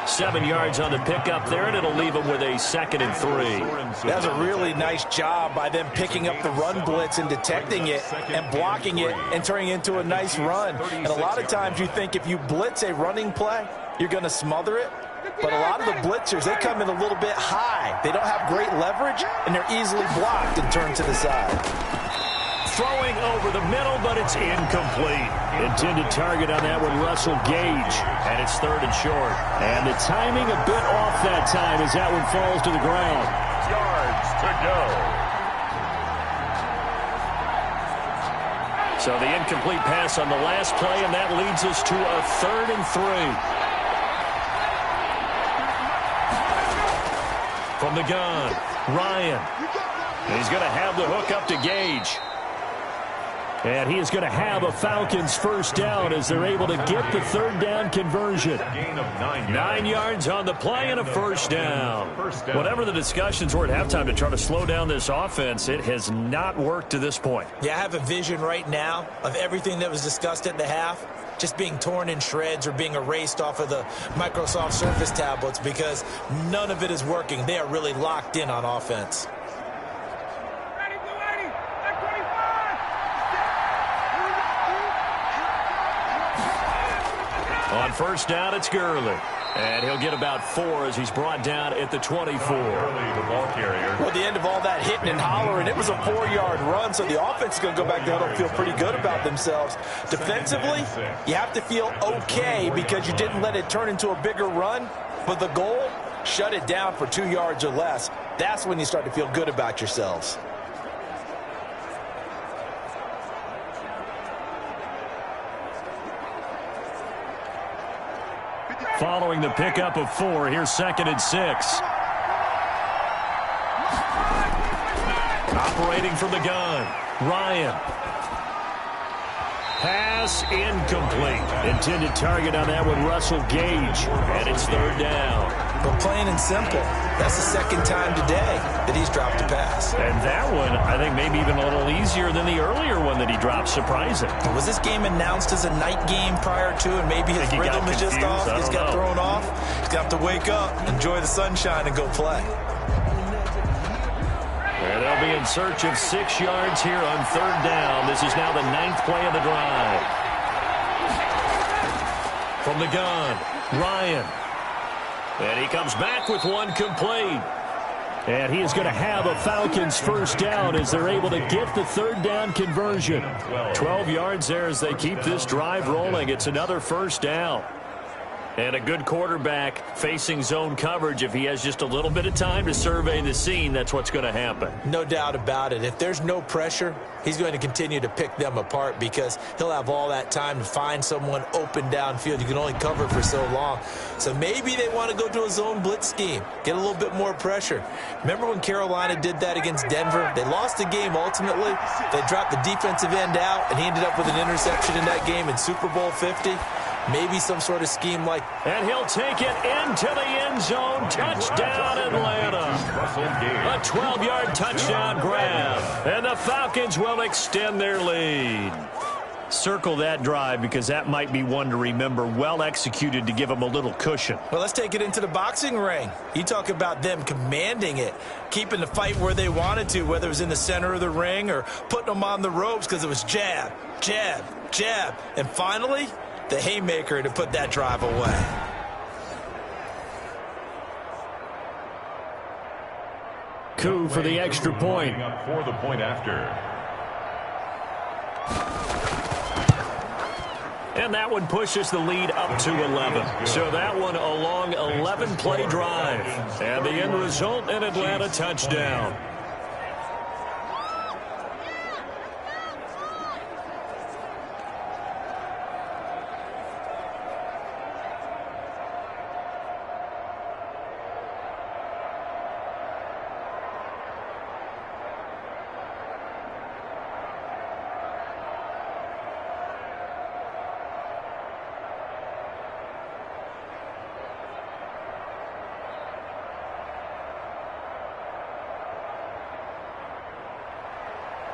7 yards on the pickup there, and it'll leave him with a 2nd and 3. That's a really nice job by them picking up the run blitz and detecting it and blocking it and turning it into a nice run. And a lot of times you think if you blitz a running play, you're going to smother it. But a lot of the blitzers, they come in a little bit high. They don't have great leverage, and they're easily blocked and turned to the side. Throwing over the middle, but it's incomplete. Intended target on that one, Russell Gage. And it's 3rd and short. And the timing a bit off that time as that one falls to the ground. Yards to go. So the incomplete pass on the last play, and that leads us to a 3rd and 3. From the gun, Ryan. He's going to have the hook up to Gage. And he is going to have a Falcons 1st down as they're able to get the 3rd down conversion. 9 yards on the play and a 1st down. Whatever the discussions were at halftime to try to slow down this offense, it has not worked to this point. Yeah, I have a vision right now of everything that was discussed at the half just being torn in shreds or being erased off of the Microsoft Surface tablets because none of it is working. They are really locked in on offense. On 1st down, it's Gurley. And he'll get about 4 as he's brought down at the 24. The ball carrier. Well, at the end of all that hitting and hollering, it was a 4-yard run, so the offense is going to go back there and feel pretty good about themselves. Defensively, you have to feel okay because you didn't let it turn into a bigger run. But the goal, shut it down for 2 yards or less. That's when you start to feel good about yourselves. Following the pickup of 4, here's 2nd and 6. Operating from the gun, Ryan. Pass incomplete. Intended target on that one, Russell Gage. And it's 3rd down. But plain and simple, That's the second time today that he's dropped a pass. And that one, I think, maybe even a little easier than the earlier one that he dropped. Surprising. Was this game announced as a night game prior to, and maybe his rhythm is just off? He's got thrown off. He's got to wake up, enjoy the sunshine, and go play. And they'll be in search of 6 yards here on 3rd down. This is now the 9th play of the drive. From the gun, Ryan. And he comes back with one complete. And he is going to have a Falcons first down as they're able to get the 3rd down conversion. 12 yards there as they keep this drive rolling. It's another first down. And a good quarterback facing zone coverage. If he has just a little bit of time to survey the scene, that's what's going to happen. No doubt about it. If there's no pressure, he's going to continue to pick them apart because he'll have all that time to find someone open downfield. You can only cover for so long. So maybe they want to go to a zone blitz scheme, get a little bit more pressure. Remember when Carolina did that against Denver? They lost the game ultimately. They dropped the defensive end out, and he ended up with an interception in that game in Super Bowl 50. Maybe some sort of scheme like... And he'll take it into the end zone. Touchdown, Atlanta. A 12-yard touchdown grab. And the Falcons will extend their lead. Circle that drive because that might be one to remember. Well executed to give them a little cushion. Well, let's take it into the boxing ring. You talk about them commanding it, keeping the fight where they wanted to, whether it was in the center of the ring or putting them on the ropes because it was jab, jab, jab. And finally... the haymaker to put that drive away. Coup for the extra point. For the point after. And that one pushes the lead up to 11. So that one a long 11-play drive. And the end result, an Atlanta touchdown.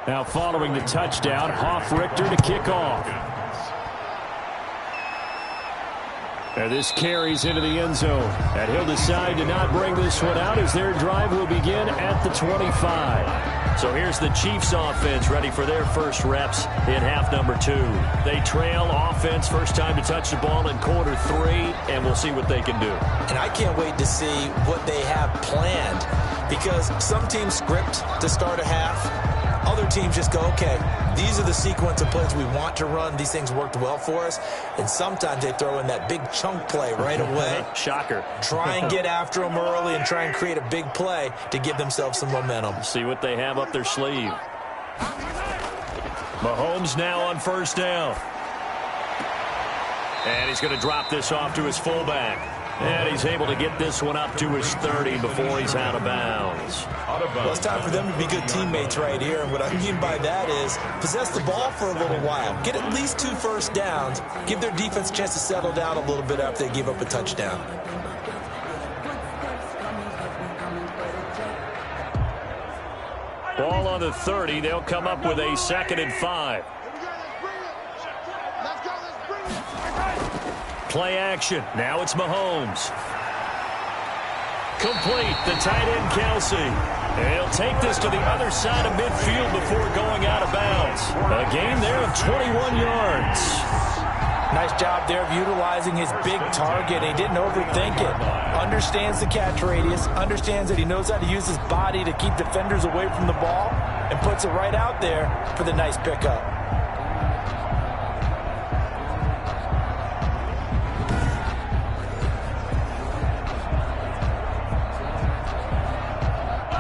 Now following the touchdown, Hoff-Richter to kick off. And this carries into the end zone. And he'll decide to not bring this one out as their drive will begin at the 25. So here's the Chiefs offense ready for their first reps in half number 2. They trail offense first time to touch the ball in quarter 3, and we'll see what they can do. And I can't wait to see what they have planned because some teams script to start a half. Other teams just go, okay, these are the sequence of plays we want to run. These things worked well for us. And sometimes they throw in that big chunk play right away. Shocker. Try and get after them early and try and create a big play to give themselves some momentum. See what they have up their sleeve. Mahomes now on first down. And he's going to drop this off to his fullback. And he's able to get this one up to his 30 before he's out of bounds. Well, it's time for them to be good teammates right here. And what I mean by that is possess the ball for a little while. Get at least 2 first downs. Give their defense a chance to settle down a little bit after they give up a touchdown. Ball on the 30. They'll come up with a 2nd and 5. Play action. Now it's Mahomes. Complete. The tight end, Kelsey. And he'll take this to the other side of midfield before going out of bounds. A gain there of 21 yards. Nice job there of utilizing his big target. He didn't overthink it. Understands the catch radius. Understands that he knows how to use his body to keep defenders away from the ball. And puts it right out there for the nice pickup.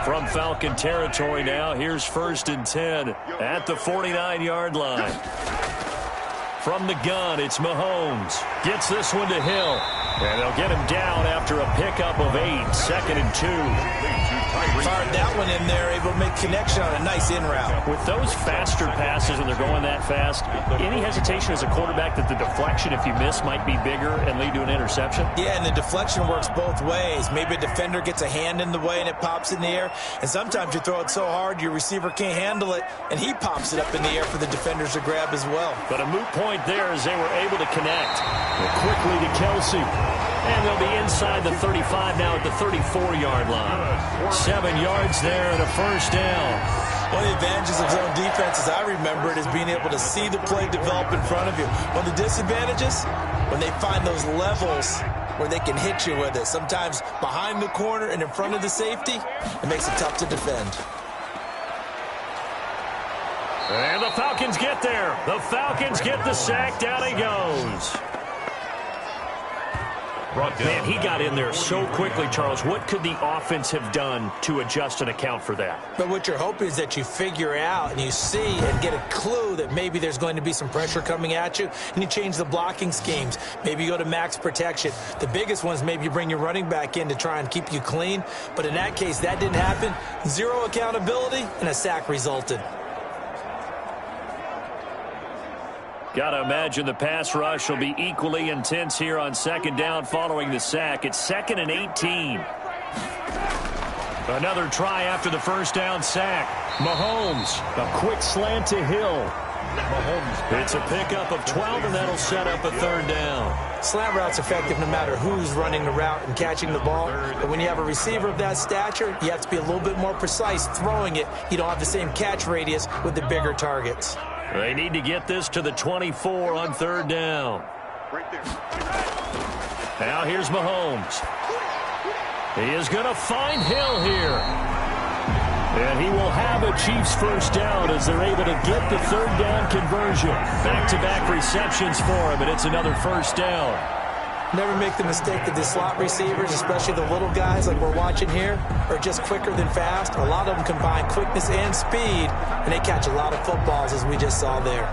From Falcon territory now, here's 1st and 10 at the 49-yard line. From the gun, it's Mahomes. Gets this one to Hill. And they'll get him down after a pickup of 8. 2nd and 2. Fired that one in there, able to make connection on a nice in route. With those faster passes when they're going that fast, any hesitation as a quarterback that the deflection, if you miss, might be bigger and lead to an interception? Yeah, and the deflection works both ways. Maybe a defender gets a hand in the way and it pops in the air. And sometimes you throw it so hard your receiver can't handle it, and he pops it up in the air for the defenders to grab as well. But a moot point there as they were able to connect. Quickly to Kelsey. And they'll be inside the 35 now at the 34-yard line. 7 yards there and a first down. One of the advantages of zone defense, as I remember it, is being able to see the play develop in front of you. One of the disadvantages, when they find those levels where they can hit you with it. Sometimes behind the corner and in front of the safety, it makes it tough to defend. And the Falcons get there. The Falcons get the sack. Down he goes. Man, he got in there so quickly, Charles. What could the offense have done to adjust and account for that? But what you're hoping is that you figure out and you see and get a clue that maybe there's going to be some pressure coming at you, and you change the blocking schemes. Maybe you go to max protection. The biggest one is maybe you bring your running back in to try and keep you clean. But in that case, that didn't happen. Zero accountability, and a sack resulted. Got to imagine the pass rush will be equally intense here on second down following the sack. It's 2nd and 18. Another try after the first down sack. Mahomes, a quick slant to Hill. It's a pickup of 12, and that'll set up a third down. Slant route's effective no matter who's running the route and catching the ball. But when you have a receiver of that stature, you have to be a little bit more precise throwing it. You don't have the same catch radius with the bigger targets. They need to get this to the 24 on third down. Now here's Mahomes. He is going to find Hill here. And he will have a Chiefs first down as they're able to get the third down conversion. Back-to-back receptions for him, and it's another first down. Never make the mistake that the slot receivers, especially the little guys like we're watching here, are just quicker than fast. A lot of them combine quickness and speed, and they catch a lot of footballs, as we just saw there.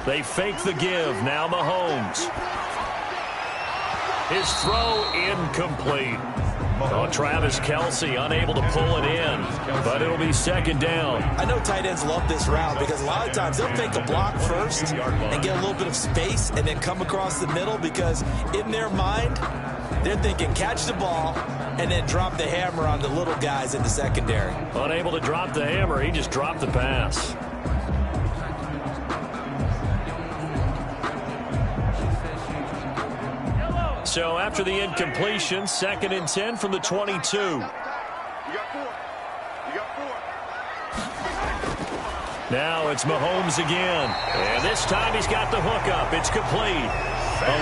They fake the give. Now Mahomes. His throw incomplete. Oh, Travis Kelsey unable to pull it in, but it'll be second down. I know tight ends love this route because a lot of times they'll fake a block first and get a little bit of space and then come across the middle because in their mind, they're thinking catch the ball and then drop the hammer on the little guys in the secondary. Unable to drop the hammer, he just dropped the pass. So after the incompletion, 2nd and 10 from the 22. You got 4. You got 4. Now it's Mahomes again. And this time he's got the hookup. It's complete.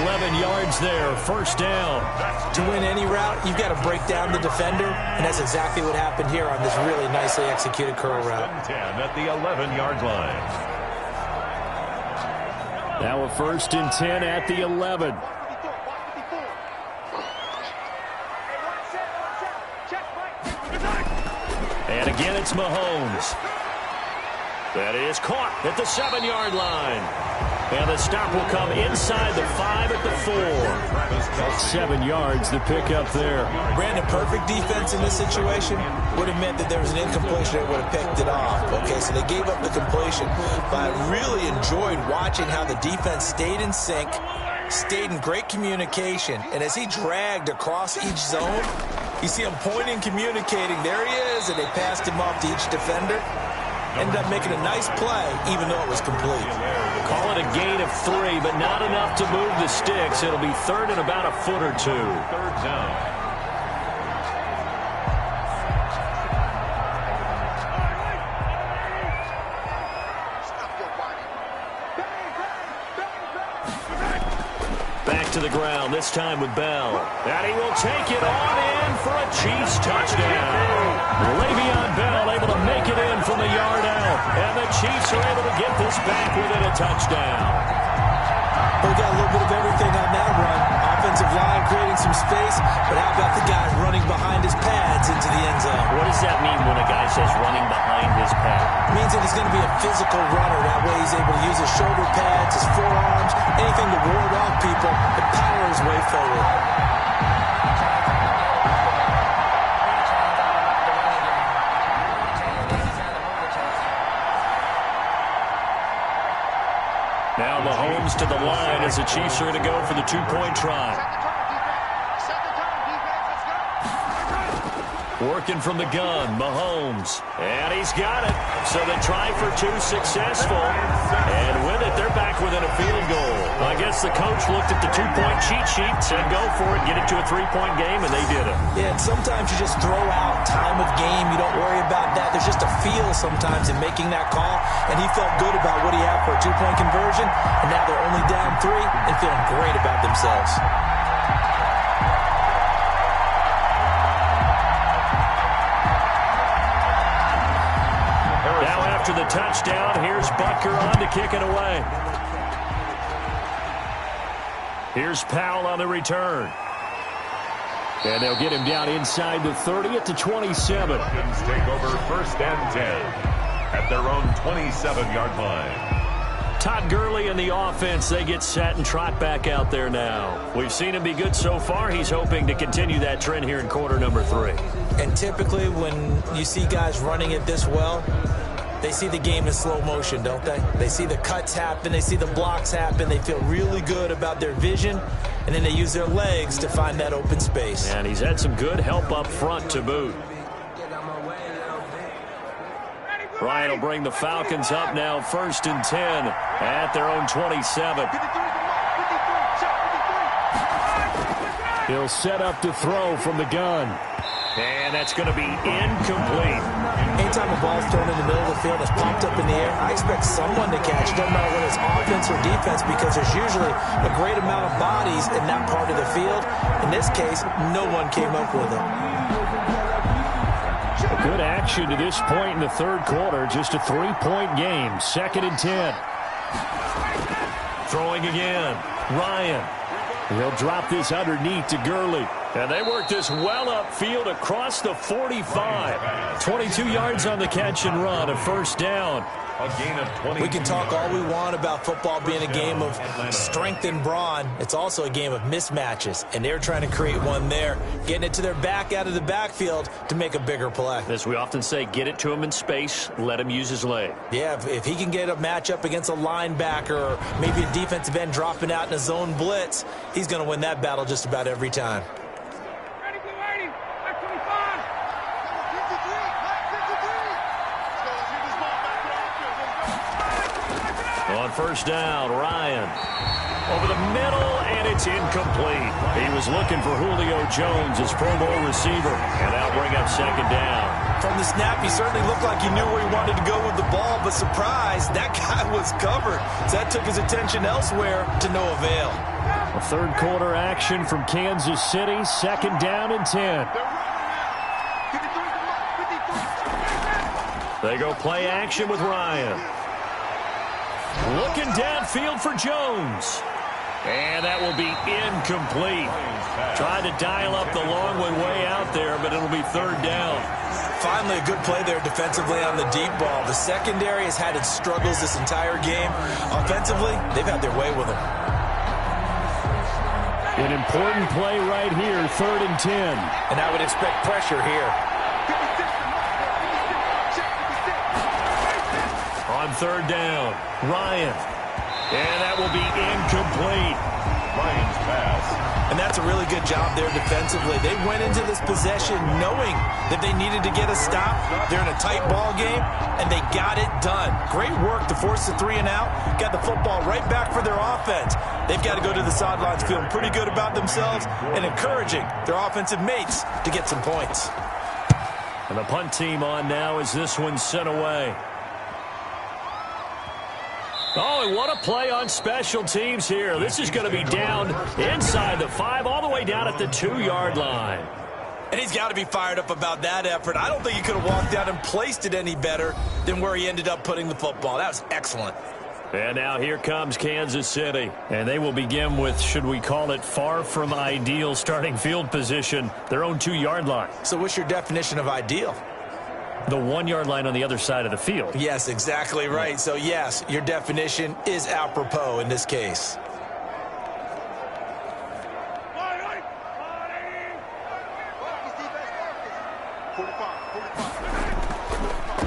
11 yards there, first down. To win any route, you've got to break down the defender, and that's exactly what happened here on this really nicely executed curl route. 10 at the 11-yard line. Now a 1st and 10 at the 11. And again, it's Mahomes. That is caught at the 7-yard line. And the stop will come inside the 5 at the 4. 7 yards, the pickup there. Brandon, perfect defense in this situation would have meant that there was an incompletion that would have picked it off. Okay, so they gave up the completion. But I really enjoyed watching how the defense stayed in sync, stayed in great communication. And as he dragged across each zone, you see him pointing, communicating. There he is, and they passed him off to each defender. Ended up making a nice play, even though it was complete. Call it a gain of 3, but not enough to move the sticks. It'll be third and about a foot or two. Third down. Back to the ground, this time with Bell. And he will take it on in for a Chiefs touchdown. Le'Veon Bell able to make it in from the yard out. And the Chiefs are able to get this back within a touchdown. We got a little bit of everything on that run. Offense offensive line creating some space, but how about the guy running behind his pads into the end zone? What does that mean when a guy says running behind his pad? It means that he's going to be a physical runner. That way he's able to use his shoulder pads, his forearms, anything to ward off people and power his way forward. Now Mahomes to the line as the Chiefs are going to go for the two-point try. Working from the gun, Mahomes. And he's got it. So they try for two, successful. And with it, they're back within a field goal. I guess the coach looked at the two-point cheat sheet, said go for it, get it to a three-point game, and they did it. Yeah, and sometimes you just throw out time of game. You don't worry about that. There's just a feel sometimes in making that call. And he felt good about what he had for a two-point conversion. And now they're only down 3 and feeling great about themselves. Now after the touchdown, here's Butker on to kick it away. Here's Powell on the return. And they'll get him down inside the 30 at the 27. Falcons take over 1st and 10 at their own 27-yard line. Todd Gurley and the offense, they get set and trot back out there now. We've seen him be good so far. He's hoping to continue that trend here in quarter number 3. And typically when you see guys running it this well, they see the game in slow motion, don't they? They see the cuts happen. They see the blocks happen. They feel really good about their vision. And then they use their legs to find that open space. And he's had some good help up front to boot. Ryan will bring the Falcons up now 1st and 10 at their own 27. He'll set up to throw from the gun. And that's going to be incomplete. Anytime a ball's thrown in the middle of the field, it's popped up in the air, I expect someone to catch it. Doesn't matter whether it's offense or defense, because there's usually a great amount of bodies in that part of the field. In this case, no one came up with it. A good action to this point in the third quarter. Just a 3-point game. 2nd and 10. Throwing again. Ryan. He'll drop this underneath to Gurley. And they work this well upfield across the 45. 22 yards on the catch and run. A 1st down. A gain of 20. We can talk all we want about football being a game of strength and brawn. It's also a game of mismatches, and they're trying to create one there, getting it to their back out of the backfield to make a bigger play. As we often say, get it to him in space, let him use his leg. Yeah, if he can get a matchup against a linebacker or maybe a defensive end dropping out in a zone blitz, he's going to win that battle just about every time. On 1st down, Ryan. Over the middle, and it's incomplete. He was looking for Julio Jones, his Pro Bowl receiver, and that'll bring up 2nd down. From the snap, he certainly looked like he knew where he wanted to go with the ball, but surprise, that guy was covered. So that took his attention elsewhere to no avail. A third quarter action from Kansas City, 2nd down and 10. They go play action with Ryan. Looking downfield for Jones. And that will be incomplete. Tried to dial up the long one way out there, but it'll be 3rd down. Finally, a good play there defensively on the deep ball. The secondary has had its struggles this entire game. Offensively, they've had their way with them. An important play right here, 3rd and 10. And I would expect pressure here. On 3rd down, Ryan. And that will be incomplete. Ryan's pass. And that's a really good job there defensively. They went into this possession knowing that they needed to get a stop. They're in a tight ball game, and they got it done. Great work to force the 3 and out. Got the football right back for their offense. They've got to go to the sidelines feeling pretty good about themselves and encouraging their offensive mates to get some points. And the punt team on now as this one's sent away. Oh, and what a play on special teams here. This is going to be down inside the 5, all the way down at the 2-yard line. And he's got to be fired up about that effort. I don't think he could have walked out and placed it any better than where he ended up putting the football. That was excellent. And now here comes Kansas City. And they will begin with, should we call it, far from ideal starting field position, their own 2-yard line. So what's your definition of ideal? The 1-yard line on the other side of the field. Yes, exactly right. So, yes, your definition is apropos in this case.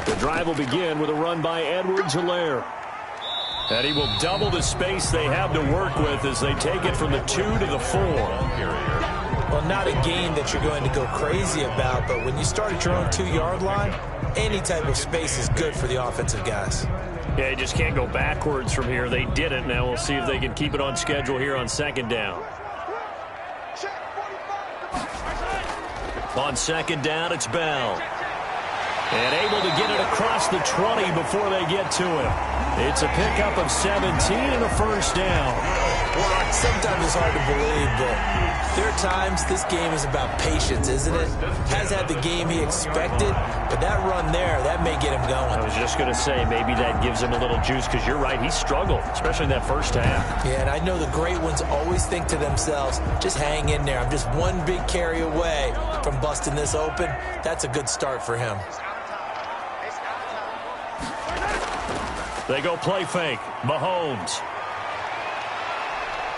The drive will begin with a run by Edwards-Helaire. And he will double the space they have to work with as they take it from the 2 to the 4. Well, not a game that you're going to go crazy about, but when you start at your own 2-yard line, any type of space is good for the offensive guys. Yeah, you just can't go backwards from here. They did it. Now we'll see if they can keep it on schedule here on 2nd down. On 2nd down, it's Bell. And able to get it across the 20 before they get to him. It's a pickup of 17 and a first down. Sometimes it's hard to believe, but there are times this game is about patience, isn't it? Has had the game he expected, but that run there, that may get him going. I was just going to say, maybe that gives him a little juice, because you're right, he struggled, especially in that first half. Yeah, and I know the great ones always think to themselves, just hang in there. I'm just one big carry away from busting this open. That's a good start for him. They go play fake. Mahomes.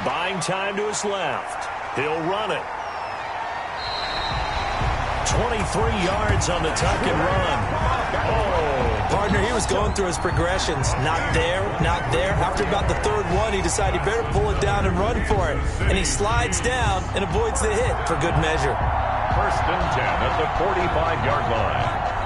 Buying time to his left. He'll run it. 23 yards on the tuck and run. Oh. Partner, he was going through his progressions. Not there, not there. After about the 3rd one, he decided he better pull it down and run for it. And he slides down and avoids the hit for good measure. 1st and 10 at the 45-yard line.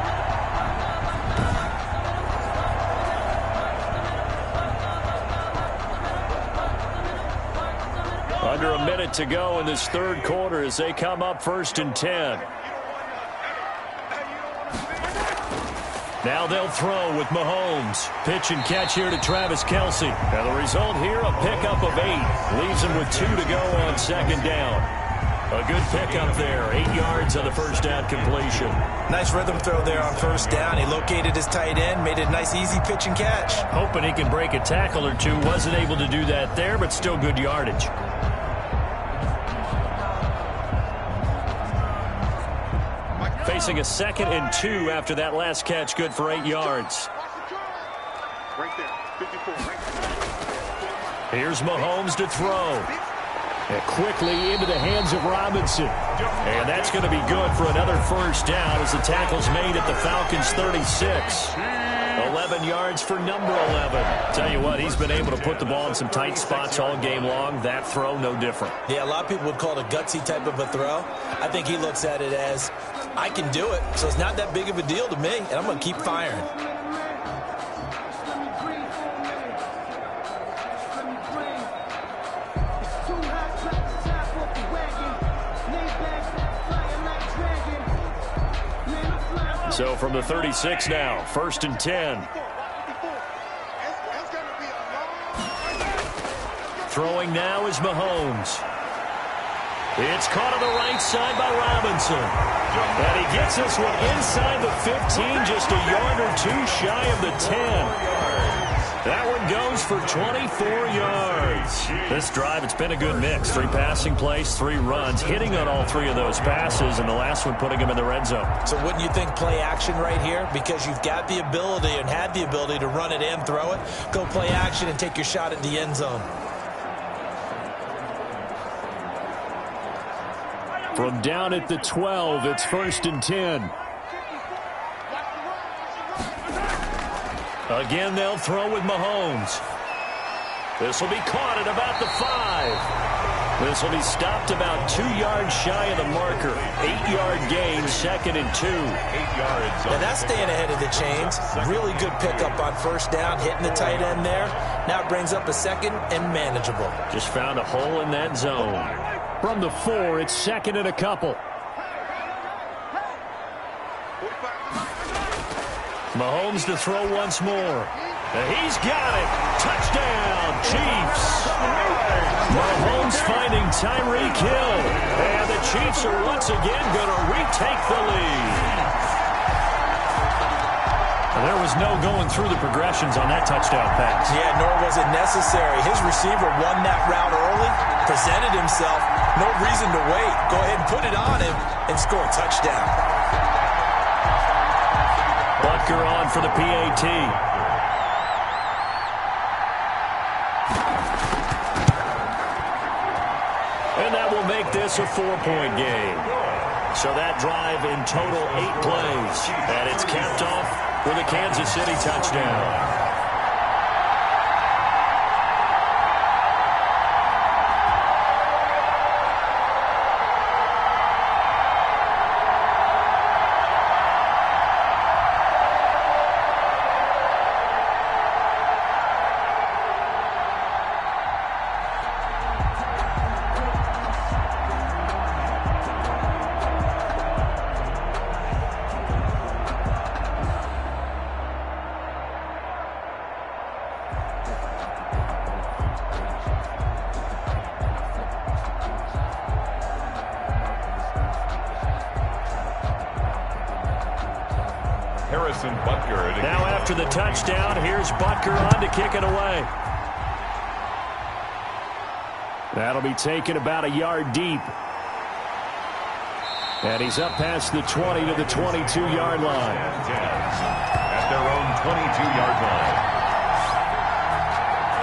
Under a minute to go in this 3rd quarter as they come up 1st and 10. Now they'll throw with Mahomes. Pitch and catch here to Travis Kelce. And the result here, a pickup of 8. Leaves him with 2 to go on 2nd down. A good pickup there. 8 yards on the first down completion. Nice rhythm throw there on 1st down. He located his tight end, made it a nice easy pitch and catch. Hoping he can break a tackle or two. Wasn't able to do that there, but still good yardage. Facing a 2nd and 2 after that last catch, good for 8 yards. Right there, 54, right there. Here's Mahomes to throw. And quickly into the hands of Robinson. And that's going to be good for another first down as the tackle's made at the Falcons' 36. 11 yards for number 11. Tell you what, he's been able to put the ball in some tight spots all game long. That throw, no different. Yeah, a lot of people would call it a gutsy type of a throw. I think he looks at it as, I can do it, so it's not that big of a deal to me, and I'm going to keep firing. So from the 36 now, 1st and 10. Throwing now is Mahomes. It's caught on the right side by Robinson. And he gets this one inside the 15, just a yard or 2 shy of the 10. That one goes for 24 yards. This drive, it's been a good mix. 3 passing plays, 3 runs, hitting on all 3 of those passes, and the last one putting him in the red zone. So wouldn't you think play action right here? Because you've got the ability and had the ability to run it and throw it. Go play action and take your shot at the end zone. From down at the 12, it's 1st and 10. Again, they'll throw with Mahomes. This will be caught at about the 5. This will be stopped about 2 yards shy of the marker. 8-yard gain, 2nd and 2. 8 yards. Now that's staying ahead of the chains. Really good pickup on 1st down, hitting the tight end there. Now it brings up a 2nd and manageable. Just found a hole in that zone. From the 4, it's 2nd and a couple. Mahomes to throw once more. And he's got it. Touchdown, Chiefs. Mahomes finding Tyreek Hill. And the Chiefs are once again going to retake the lead. There was no going through the progressions on that touchdown pass. Yeah, nor was it necessary. His receiver won that route early, presented himself. No reason to wait. Go ahead and put it on him and score a touchdown. Butker on for the PAT. And that will make this a 4-point game. So that drive in total 8 plays. And it's capped off with a Kansas City touchdown. Now after the touchdown, here's Butker on to kick it away. That'll be taken about a yard deep. And he's up past the 20 to the 22-yard line. At their own 22-yard line.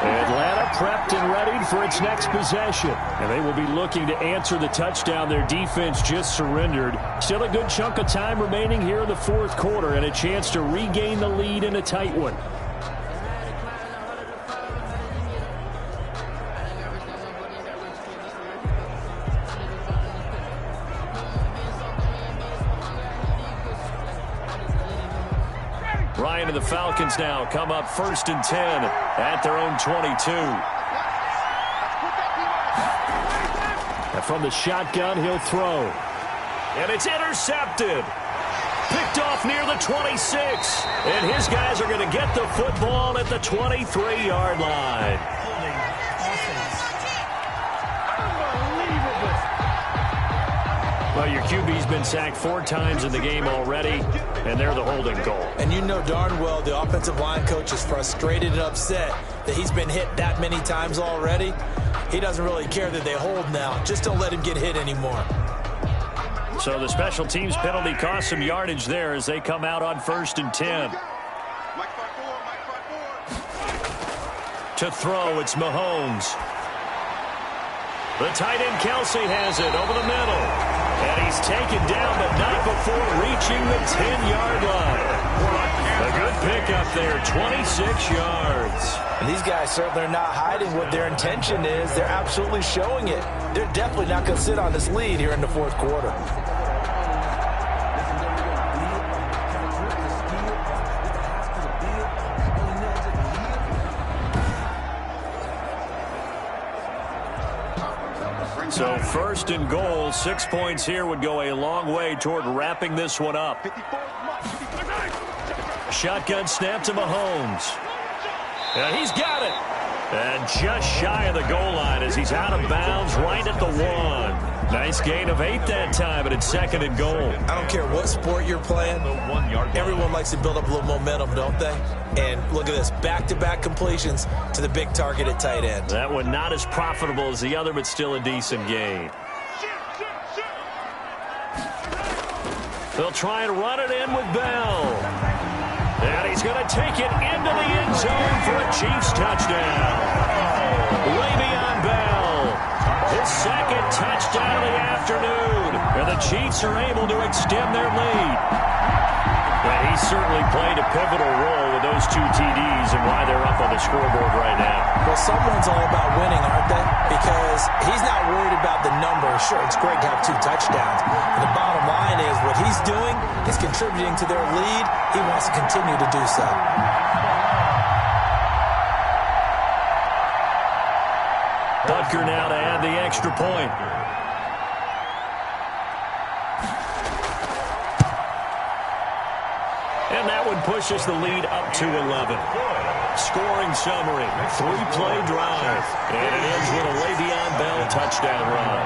Atlanta prepped and readied for its next possession. And they will be looking to answer the touchdown their defense just surrendered. Still a good chunk of time remaining here in the fourth quarter and a chance to regain the lead in a tight one. Ryan and the Falcons now come up 1st and 10 at their own 22. And from the shotgun, he'll throw. And it's intercepted. Picked off near the 26. And his guys are going to get the football at the 23-yard line. Well, your QB's been sacked 4 times in the game already, and they're the holding goal. And you know darn well the offensive line coach is frustrated and upset that he's been hit that many times already. He doesn't really care that they hold now. Just don't let him get hit anymore. So the special teams penalty cost some yardage there as they come out on 1st and 10. To throw, it's Mahomes. The tight end Kelsey has it over the middle. And he's taken down, but not before reaching the 10-yard line. A good pickup there, 26 yards. And these guys certainly are not hiding what their intention is. They're absolutely showing it. They're definitely not going to sit on this lead here in the fourth quarter. So 1st and goal, 6 points here would go a long way toward wrapping this one up. Shotgun snap to Mahomes. And he's got it. And just shy of the goal line as he's out of bounds right at the 1. Nice gain of 8 that time, but it's 2nd and goal. I don't care what sport you're playing. Everyone likes to build up a little momentum, don't they? And look at this, back-to-back completions to the big target at tight end. That one not as profitable as the other, but still a decent gain. They'll try and run it in with Bell. And he's going to take it into the end zone for a Chiefs touchdown. Le'Veon Bell, his 2nd touchdown of the afternoon. And the Chiefs are able to extend their lead. Well, he certainly played a pivotal role with those 2 TDs and why they're up on the scoreboard right now. Well, someone's all about winning, aren't they? Because he's not worried about the numbers. Sure, it's great to have 2 touchdowns. And the bottom line is what he's doing is contributing to their lead. He wants to continue to do so. Butker now to add the extra point. And that one pushes the lead up to 11. Scoring summary, 3-play drive. And it ends with a Le'Veon Bell touchdown run.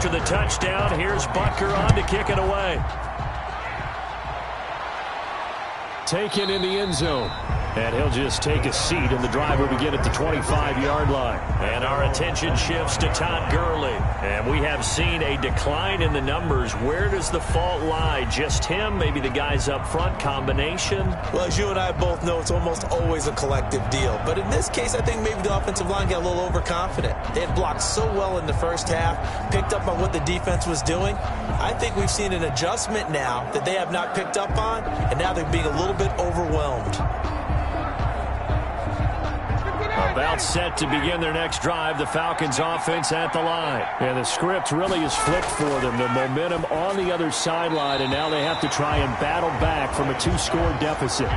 after the touchdown. Here's Butker on to kick it away. Taken in the end zone. And he'll just take a seat, and the drive will begin at the 25-yard line. And our attention shifts to Todd Gurley. And we have seen a decline in the numbers. Where does the fault lie? Just him? Maybe the guys up front? Combination? Well, as you and I both know, it's almost always a collective deal. But in this case, I think maybe the offensive line got a little overconfident. They had blocked so well in the first half, picked up on what the defense was doing. I think we've seen an adjustment now that they have not picked up on, and now they're being a little bit overwhelmed. About set to begin their next drive, the Falcons offense at the line. And the script really is flipped for them. The momentum on the other sideline, and now they have to try and battle back from a two-score deficit.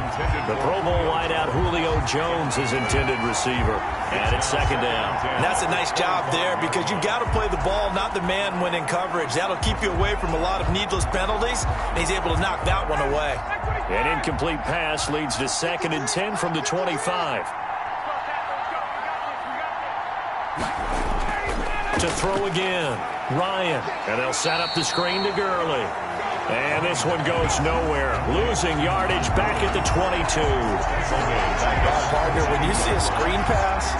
The Pro Bowl wideout Julio Jones is intended receiver. And it's second down. And that's a nice job there because you've got to play the ball, not the man when in coverage. That'll keep you away from a lot of needless penalties, and he's able to knock that one away. An incomplete pass leads to 2nd and 10 from the 25. To throw again, Ryan. And they'll set up the screen to Gurley. And this one goes nowhere. Losing yardage back at the 22. Partner, when you see a screen pass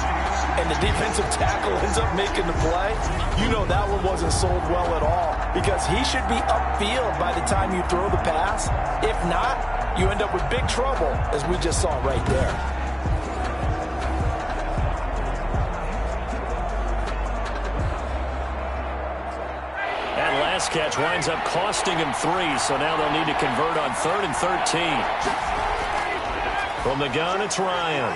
and the defensive tackle ends up making the play, you know that one wasn't sold well at all because he should be upfield by the time you throw the pass. If not, you end up with big trouble, as we just saw right there. Catch winds up costing him 3, so now they'll need to convert on 3rd and 13. From the gun, it's Ryan.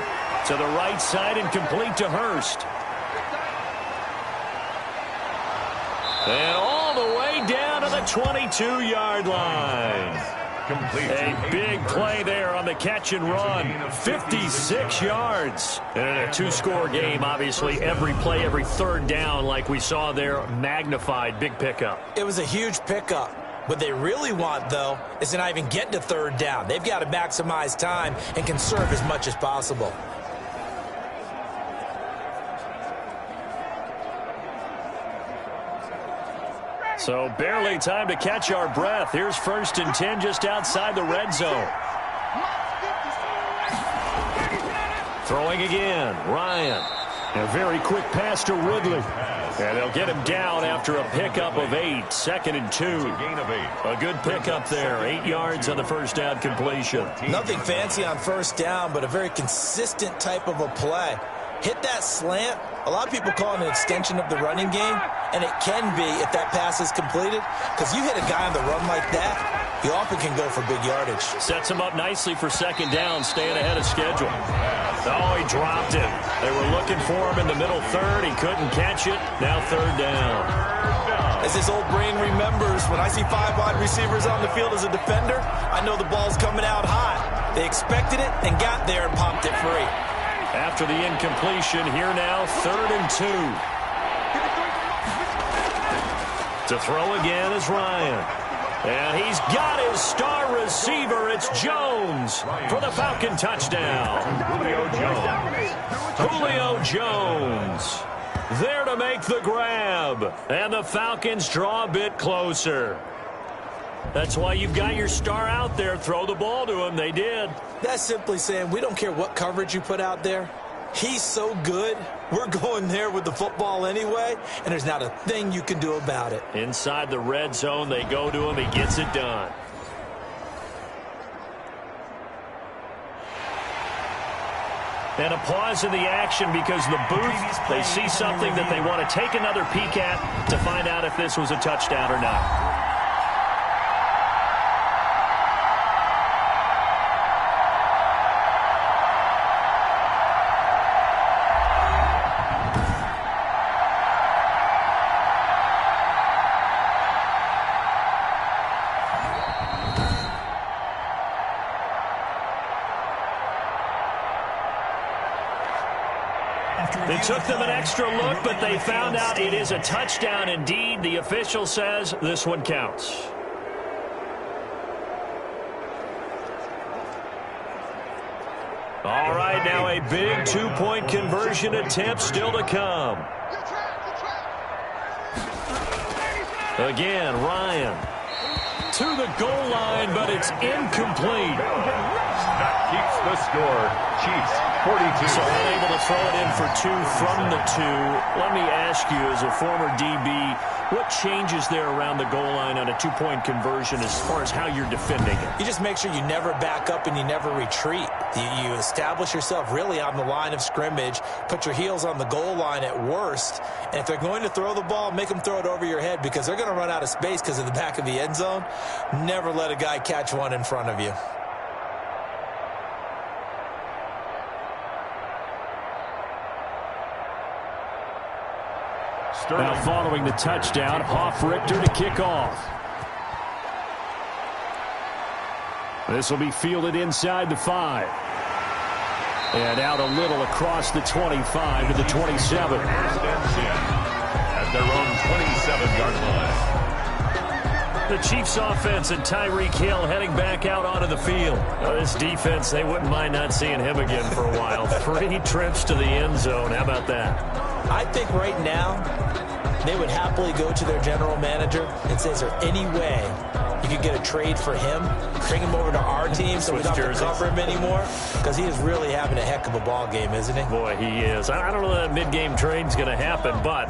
To the right side and complete to Hurst. And all the way down to the 22-yard line. Complete. A big play there on the catch and run. 56 yards. And in a two-score game, obviously, every play, every third down, like we saw there, magnified. Big pickup. It was a huge pickup. What they really want, though, is to not even get to third down. They've got to maximize time and conserve as much as possible. So barely time to catch our breath. Here's 1st and 10 just outside the red zone. Throwing again, Ryan. A very quick pass to Ridley. And they'll get him down after a pickup of 8. 2nd and 2. Gain of 8. A good pickup there. 8 yards on the first down completion. Nothing fancy on first down, but a very consistent type of a play. Hit that slant. A lot of people call it an extension of the running game, and it can be if that pass is completed, because you hit a guy on the run like that, he often can go for big yardage. Sets him up nicely for second down, staying ahead of schedule. Oh, he dropped it. They were looking for him in the middle third. He couldn't catch it. Now third down. As his old brain remembers, when I see 5 wide receivers on the field as a defender, I know the ball's coming out hot. They expected it and got there and popped it free. After the incompletion, here now, 3rd and 2. To throw again is Ryan. And he's got his star receiver. It's Jones for the Falcon touchdown. Julio Jones there to make the grab. And the Falcons draw a bit closer. That's why you've got your star out there. Throw the ball to him. They did. That's simply saying we don't care what coverage you put out there. He's so good. We're going there with the football anyway, and there's not a thing you can do about it. Inside the red zone, they go to him. He gets it done. And a pause in the action because the booth, they see something that they want to take another peek at to find out if this was a touchdown or not. It took them an extra look, but they found out it is a touchdown indeed. The official says this one counts. All right, now a big two-point conversion attempt still to come. Again, Ryan to the goal line, but it's incomplete. That keeps the score. Chiefs 42. So unable to throw it in for 2 from the 2. Let me ask you, as a former DB, what changes there around the goal line on a 2-point conversion as far as how you're defending it? You just make sure you never back up and you never retreat. You establish yourself really on the line of scrimmage, put your heels on the goal line at worst, and if they're going to throw the ball, make them throw it over your head because they're going to run out of space because of the back of the end zone. Never let a guy catch one in front of you. Now following the touchdown, Hoff-Richter to kick off. This will be fielded inside the 5. And out a little across the 25 to the 27. At their own 27-yard line. The Chiefs offense and Tyreek Hill heading back out onto the field. Now, this defense, they wouldn't mind not seeing him again for a while. 3 trips to the end zone. How about that? I think right now they would happily go to their general manager and say, is there any way you could get a trade for him, bring him over to our team so we don't have to cover him anymore? Because he is really having a heck of a ball game, isn't he? Boy, he is. I don't know that mid-game trade's going to happen, but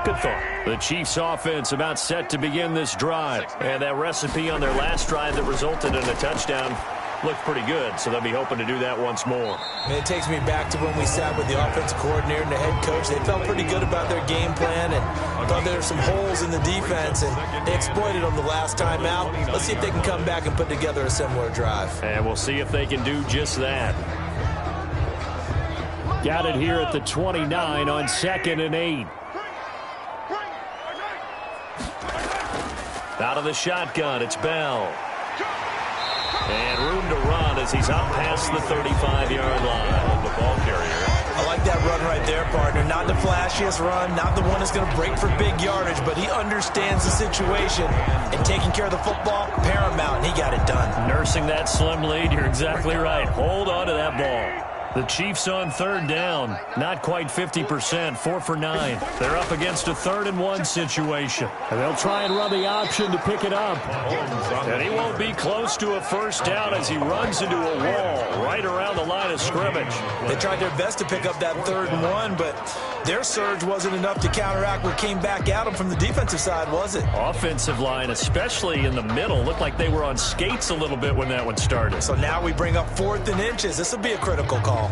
good thought. The Chiefs offense about set to begin this drive. And that recipe on their last drive that resulted in a touchdown looked pretty good, so they'll be hoping to do that once more. And it takes me back to when we sat with the offensive coordinator and the head coach. They felt pretty good about their game plan and thought there were some holes in the defense, and they exploited them the last time out. Let's see if they can come back and put together a similar drive. And we'll see if they can do just that. Got it here at the 29 on 2nd and 8. Out of the shotgun, it's Bell. And room to run as he's up past the 35-yard line. The ball carrier. I like that run right there, partner. Not the flashiest run, not the one that's going to break for big yardage, but he understands the situation, and taking care of the football, paramount, and he got it done. Nursing that slim lead, you're exactly right. Hold on to that ball. The Chiefs on 3rd down, not quite 50%, 4 for 9. They're up against a 3rd and 1 situation. And they'll try and run the option to pick it up. And he won't be close to a first down as he runs into a wall right around the line of scrimmage. They tried their best to pick up that 3rd and 1, but their surge wasn't enough to counteract what came back at them from the defensive side, was it? Offensive line, especially in the middle, looked like they were on skates a little bit when that one started. So now we bring up 4th and inches. This will be a critical call.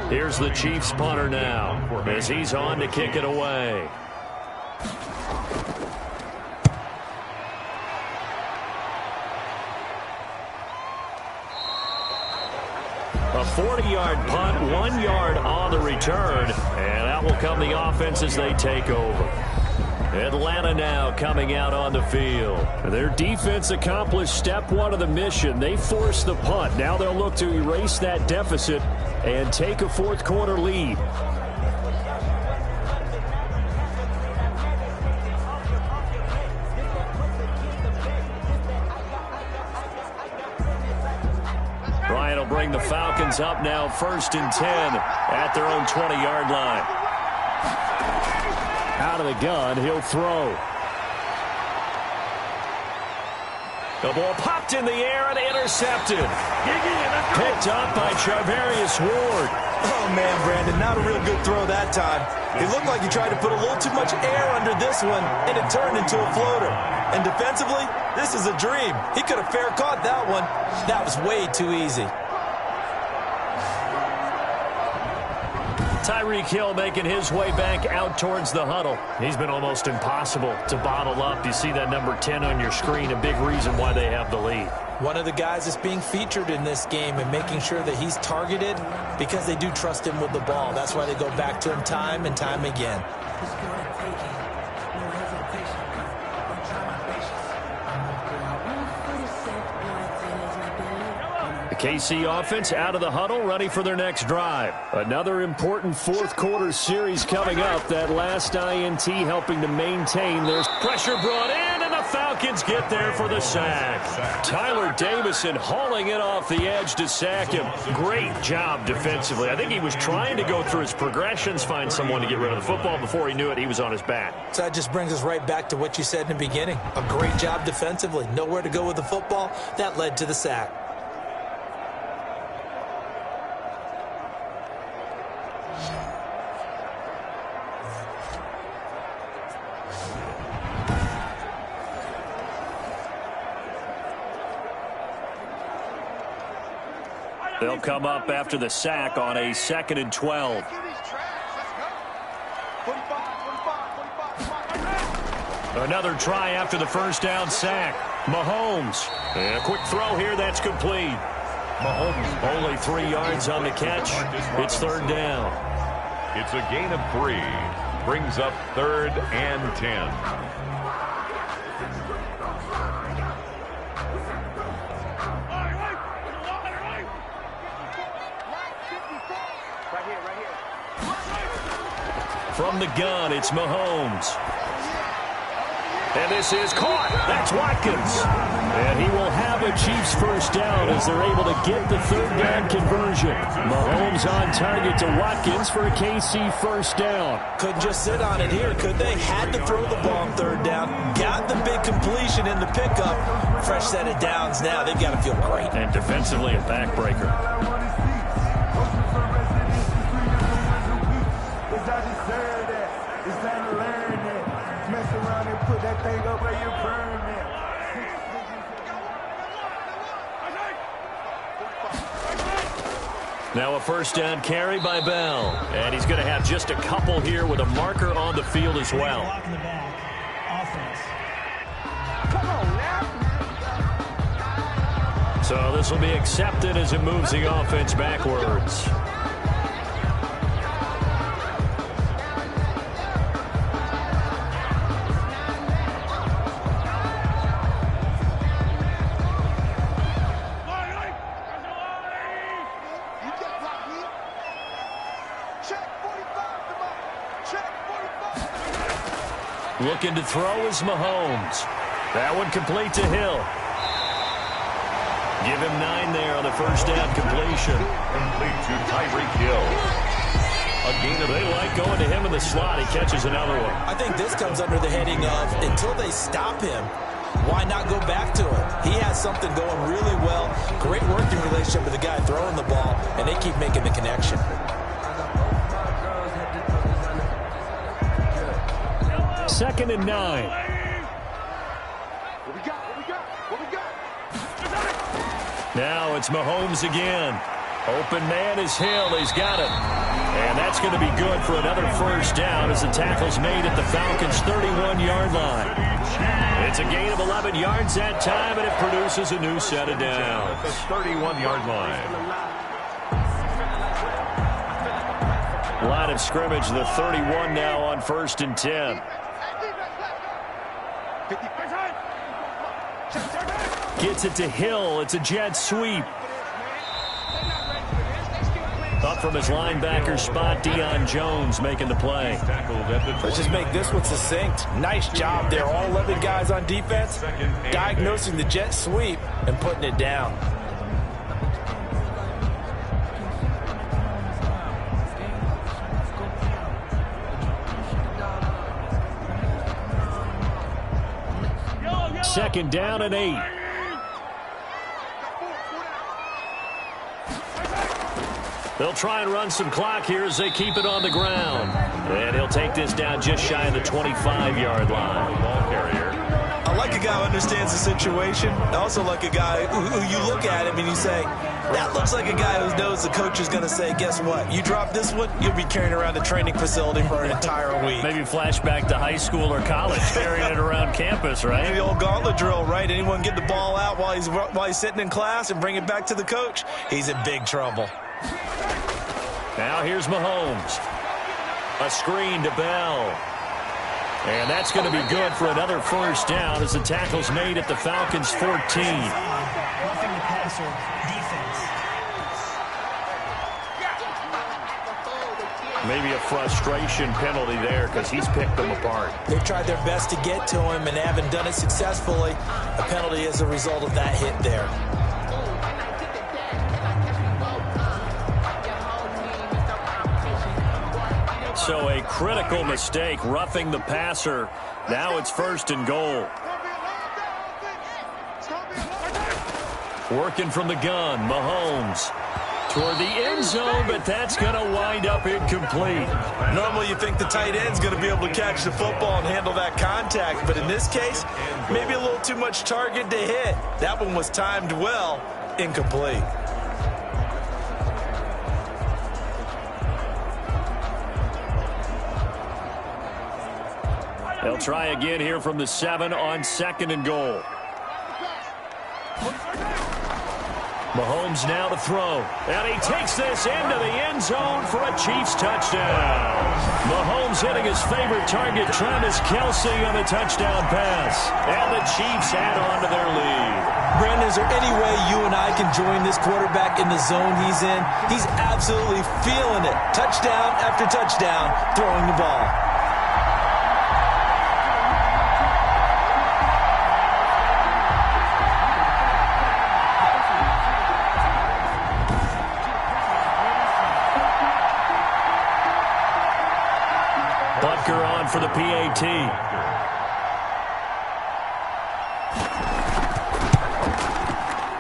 Here's the Chiefs punter now as he's on to kick it away. A 40-yard punt, 1 yard on the return, and out will come the offense as they take over. Atlanta now coming out on the field. Their defense accomplished step 1 of the mission. They forced the punt. Now they'll look to erase that deficit and take a 4th quarter lead. Bryant will bring the Falcons up now 1st and 10 at their own 20-yard line. Out of the gun, he'll throw. The ball popped in the air and intercepted. Picked up by Charvarius Ward. Oh, man, Brandon, not a real good throw that time. It looked like he tried to put a little too much air under this one, and it turned into a floater. And defensively, this is a dream. He could have fair caught that one. That was way too easy. Tyreek Hill making his way back out towards the huddle. He's been almost impossible to bottle up. You see that number 10 on your screen, a big reason why they have the lead. One of the guys that's being featured in this game and making sure that he's targeted because they do trust him with the ball. That's why they go back to him time and time again. The KC offense out of the huddle, ready for their next drive. Another important fourth quarter series coming up. That last INT helping to maintain. There's pressure brought in, and the Falcons get there for the sack. Tyler Davison hauling it off the edge to sack him. Great job defensively. I think he was trying to go through his progressions, find someone to get rid of the football. Before he knew it, he was on his back. So that just brings us right back to what you said in the beginning. A great job defensively. Nowhere to go with the football. That led to the sack. They'll come up after the sack on a 2nd and 12. Another try after the first down sack. Mahomes. And a quick throw here that's complete. Mahomes only 3 yards on the catch. It's 3rd down. It's a gain of 3. Brings up 3rd and 10. From the gun, it's Mahomes. And this is caught. That's Watkins. And he will have a Chiefs first down as they're able to get the 3rd down conversion. Mahomes on target to Watkins for a KC first down. Couldn't just sit on it here, could they? Had to throw the ball on 3rd down. Got the big completion in the pickup. Fresh set of downs now. They've got to feel great. And defensively a backbreaker. Now a first down carry by Bell. And he's going to have just a couple here with a marker on the field as well. So this will be accepted as it moves the offense backwards. Looking to throw is Mahomes. That one complete to Hill. Give him 9 there on the first down completion. Complete to Tyreek Hill. A gain of They like going to him in the slot. He catches another one. I think this comes under the heading of until they stop him, why not go back to him? He has something going really well. Great working relationship with the guy throwing the ball, and they keep making the connection. 2nd and 9. What we got? Now it's Mahomes again. Open man is Hill. He's got it. And that's going to be good for another first down as the tackle's made at the Falcons' 31-yard line. It's a gain of 11 yards that time, and it produces a new set of downs. The 31-yard line. Line of scrimmage, the 31 now on 1st and 10. Gets it to Hill. It's a jet sweep. Up from his linebacker spot, Deion Jones making the play. Let's just make this one succinct. Nice job there. All 11 guys on defense diagnosing the jet sweep and putting it down. Second down and 8. They'll try and run some clock here as they keep it on the ground. And he'll take this down just shy of the 25-yard line. Ball carrier. I like a guy who understands the situation. I also like a guy who you look at him and you say, that looks like a guy who knows the coach is going to say, guess what? You drop this one, you'll be carrying around the training facility for an entire week. Maybe flashback to high school or college, carrying it around campus, right? The old gauntlet drill, right? Anyone get the ball out while he's sitting in class and bring it back to the coach? He's in big trouble. Now here's Mahomes. A screen to Bell. And that's going to be good for another first down as the tackle's made at the Falcons' 14. Roughing the passer, defense. Maybe a frustration penalty there because he's picked them apart. They've tried their best to get to him and haven't done it successfully. A penalty as a result of that hit there. So a critical mistake, roughing the passer. Now it's 1st and goal. Working from the gun, Mahomes. Toward the end zone, but that's going to wind up incomplete. Normally you think the tight end's going to be able to catch the football and handle that contact, but in this case, maybe a little too much target to hit. That one was timed well, incomplete. They'll try again here from the 7 on 2nd and goal. Mahomes now to throw. And he takes this into the end zone for a Chiefs touchdown. Mahomes hitting his favorite target, Travis Kelce, on the touchdown pass. And the Chiefs add on to their lead. Brandon, is there any way you and I can join this quarterback in the zone he's in? He's absolutely feeling it. Touchdown after touchdown, throwing the ball. On for the PAT.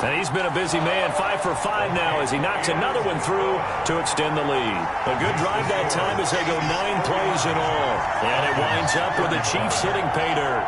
And he's been a busy man, 5 for 5 now as he knocks another one through to extend the lead. A good drive that time as they go 9 plays in all. And it winds up with the Chiefs hitting pay dirt.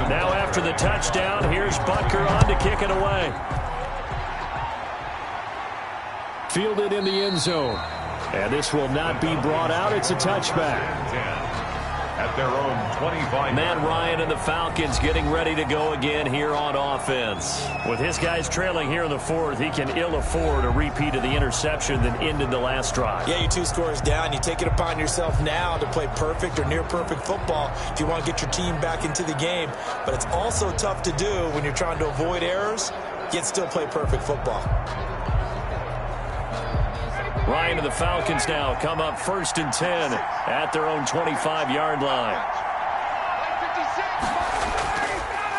Now after the touchdown, here's Butker on to kick it away. Fielded in the end zone. And this will not be brought out. It's a touchback. At their own 25. Matt Ryan and the Falcons getting ready to go again here on offense. With his guys trailing here in the 4th, he can ill afford a repeat of the interception that ended the last drive. Yeah, you're 2 scores down. You take it upon yourself now to play perfect or near perfect football if you want to get your team back into the game. But it's also tough to do when you're trying to avoid errors, yet still play perfect football. Ryan and the Falcons now come up 1st and 10 at their own 25-yard line.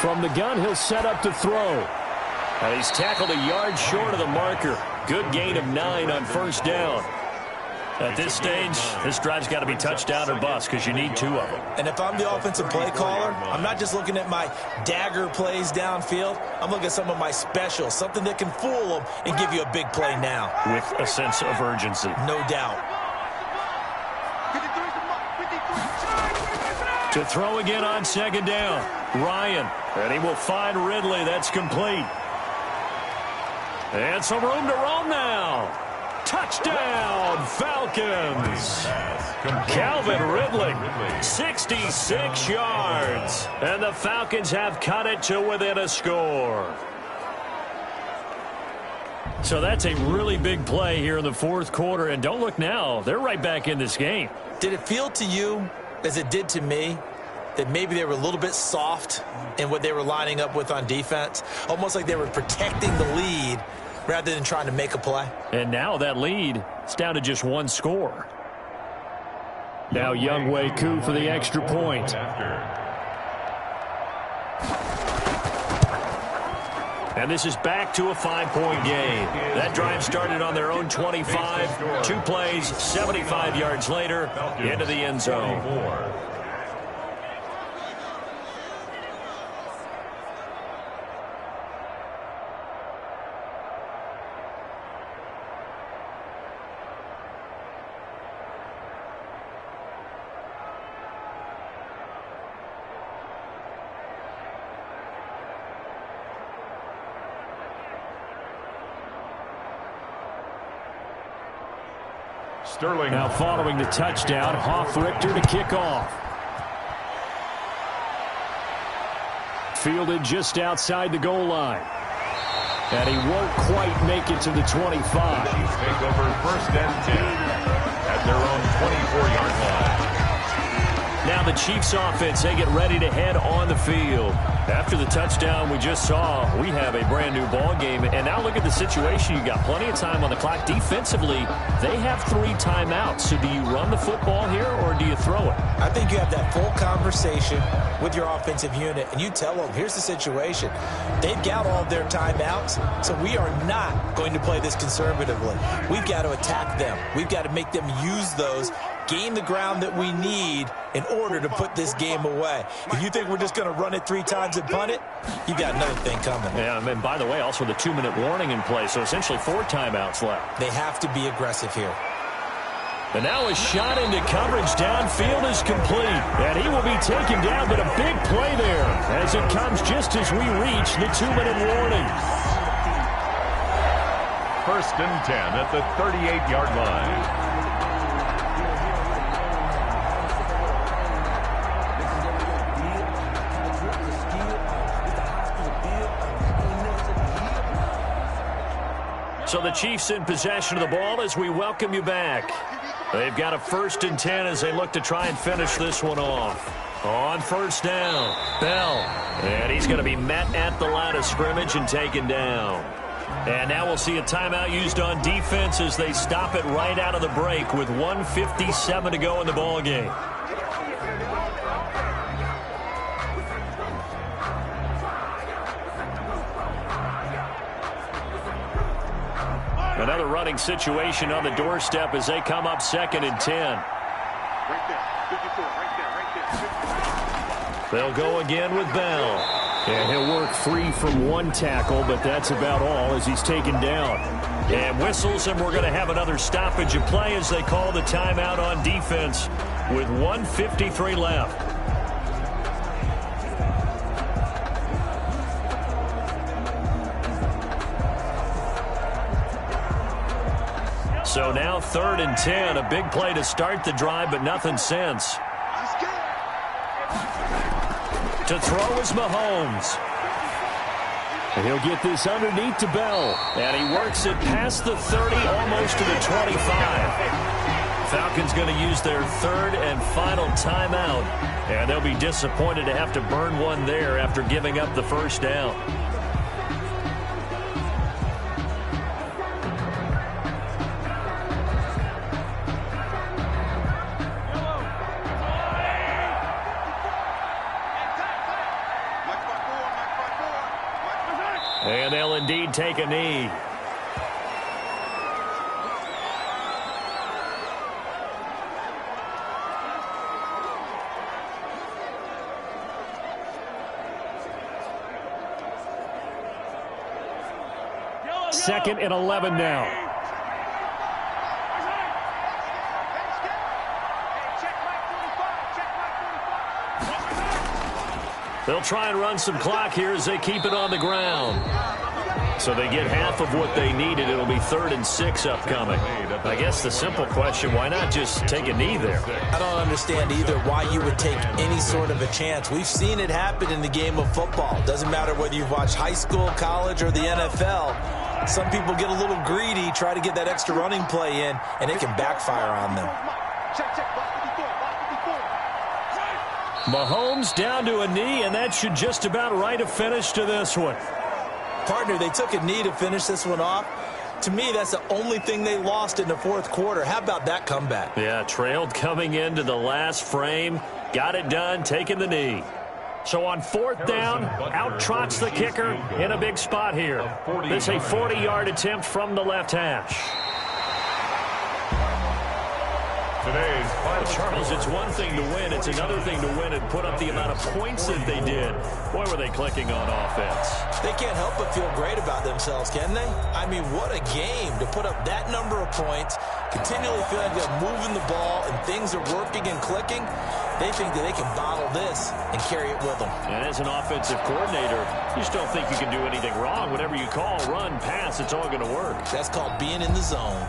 From the gun, he'll set up to throw. And he's tackled a yard short of the marker. Good gain of 9 on 1st down. At this stage, this drive's got to be touchdown or bust because you need 2 of them. And if I'm the offensive play caller, I'm not just looking at my dagger plays downfield. I'm looking at some of my specials, something that can fool them and give you a big play now. With a sense of urgency. No doubt. To throw again on 2nd down. Ryan. And he will find Ridley. That's complete. And some room to roam now. Touchdown, Falcons. Calvin Ridley, 66 yards. And the Falcons have cut it to within a score. So that's a really big play here in the 4th quarter. And don't look now, they're right back in this game. Did it feel to you, as it did to me, that maybe they were a little bit soft in what they were lining up with on defense? Almost like they were protecting the lead rather than trying to make a play. And now that lead is down to just 1 score. Now Younghoe Koo for the extra point. And this is back to a 5-point game. That drive started on their own 25. 2 plays, 75 yards later, into the end zone. Sterling. Now following the touchdown, Hoff-Richter to kick off. Fielded just outside the goal line. And he won't quite make it to the 25. Take over 1st and 10 at their own 24-yard line. Now the Chiefs offense, they get ready to head on the field. After the touchdown we just saw, we have a brand new ball game. And now look at the situation. You got plenty of time on the clock. Defensively, they have 3 timeouts. So do you run the football here or do you throw it? I think you have that full conversation with your offensive unit, and you tell them, here's the situation. They've got all of their timeouts, so we are not going to play this conservatively. We've got to attack them. We've got to make them use those, gain the ground that we need in order to put this game away. If you think we're just going to run it 3 times and punt it, you've got another thing coming. Yeah, and by the way, also the 2-minute warning in place, so essentially 4 timeouts left. They have to be aggressive here. And now a shot into coverage downfield is complete. And he will be taken down, but a big play there as it comes just as we reach the 2-minute warning. 1st and 10 at the 38-yard line. So the Chiefs in possession of the ball as we welcome you back. They've got a 1st and 10 as they look to try and finish this one off. On 1st down, Bell. And he's going to be met at the line of scrimmage and taken down. And now we'll see a timeout used on defense as they stop it right out of the break with 1:57 to go in the ball game. Another running situation on the doorstep as they come up 2nd and 10. Right there. 54, right there. They'll go again with Bell. And he'll work free from 1 tackle, but that's about all as he's taken down. And whistles, and we're going to have another stoppage of play as they call the timeout on defense with 1:53 left. So now 3rd and 10, a big play to start the drive, but nothing since. To throw is Mahomes. And he'll get this underneath to Bell. And he works it past the 30, almost to the 25. Falcons going to use their 3rd and final timeout. And they'll be disappointed to have to burn one there after giving up the 1st down. And they'll indeed take a knee. Second and 11 now. They'll try and run some clock here as they keep it on the ground. So they get half of what they needed. It'll be 3rd and 6 upcoming. I guess the simple question, why not just take a knee there? I don't understand either why you would take any sort of a chance. We've seen it happen in the game of football. Doesn't matter whether you've watched high school, college, or the NFL. Some people get a little greedy, try to get that extra running play in, and it can backfire on them. Mahomes down to a knee, and that should just about write a finish to this one. Partner, they took a knee to finish this one off. To me, that's the only thing they lost in the 4th quarter. How about that comeback? Yeah, trailed coming into the last frame. Got it done, taking the knee. So on 4th down, out trots the kicker in a big spot here. This is a 40-yard attempt from the left hash. Today's final Charles, it's one thing to win. It's another thing to win and put up the amount of points that they did. Boy, were they clicking on offense. They can't help but feel great about themselves, can they? I mean, what a game to put up that number of points, continually feel like they're moving the ball and things are working and clicking. They think that they can bottle this and carry it with them. And as an offensive coordinator, you just don't think you can do anything wrong. Whatever you call, run, pass, it's all going to work. That's called being in the zone.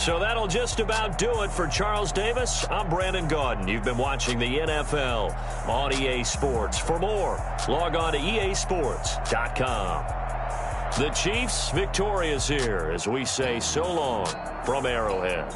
So that'll just about do it for Charles Davis. I'm Brandon Gaudin. You've been watching the NFL on EA Sports. For more, log on to easports.com. The Chiefs victorious here as we say so long from Arrowhead.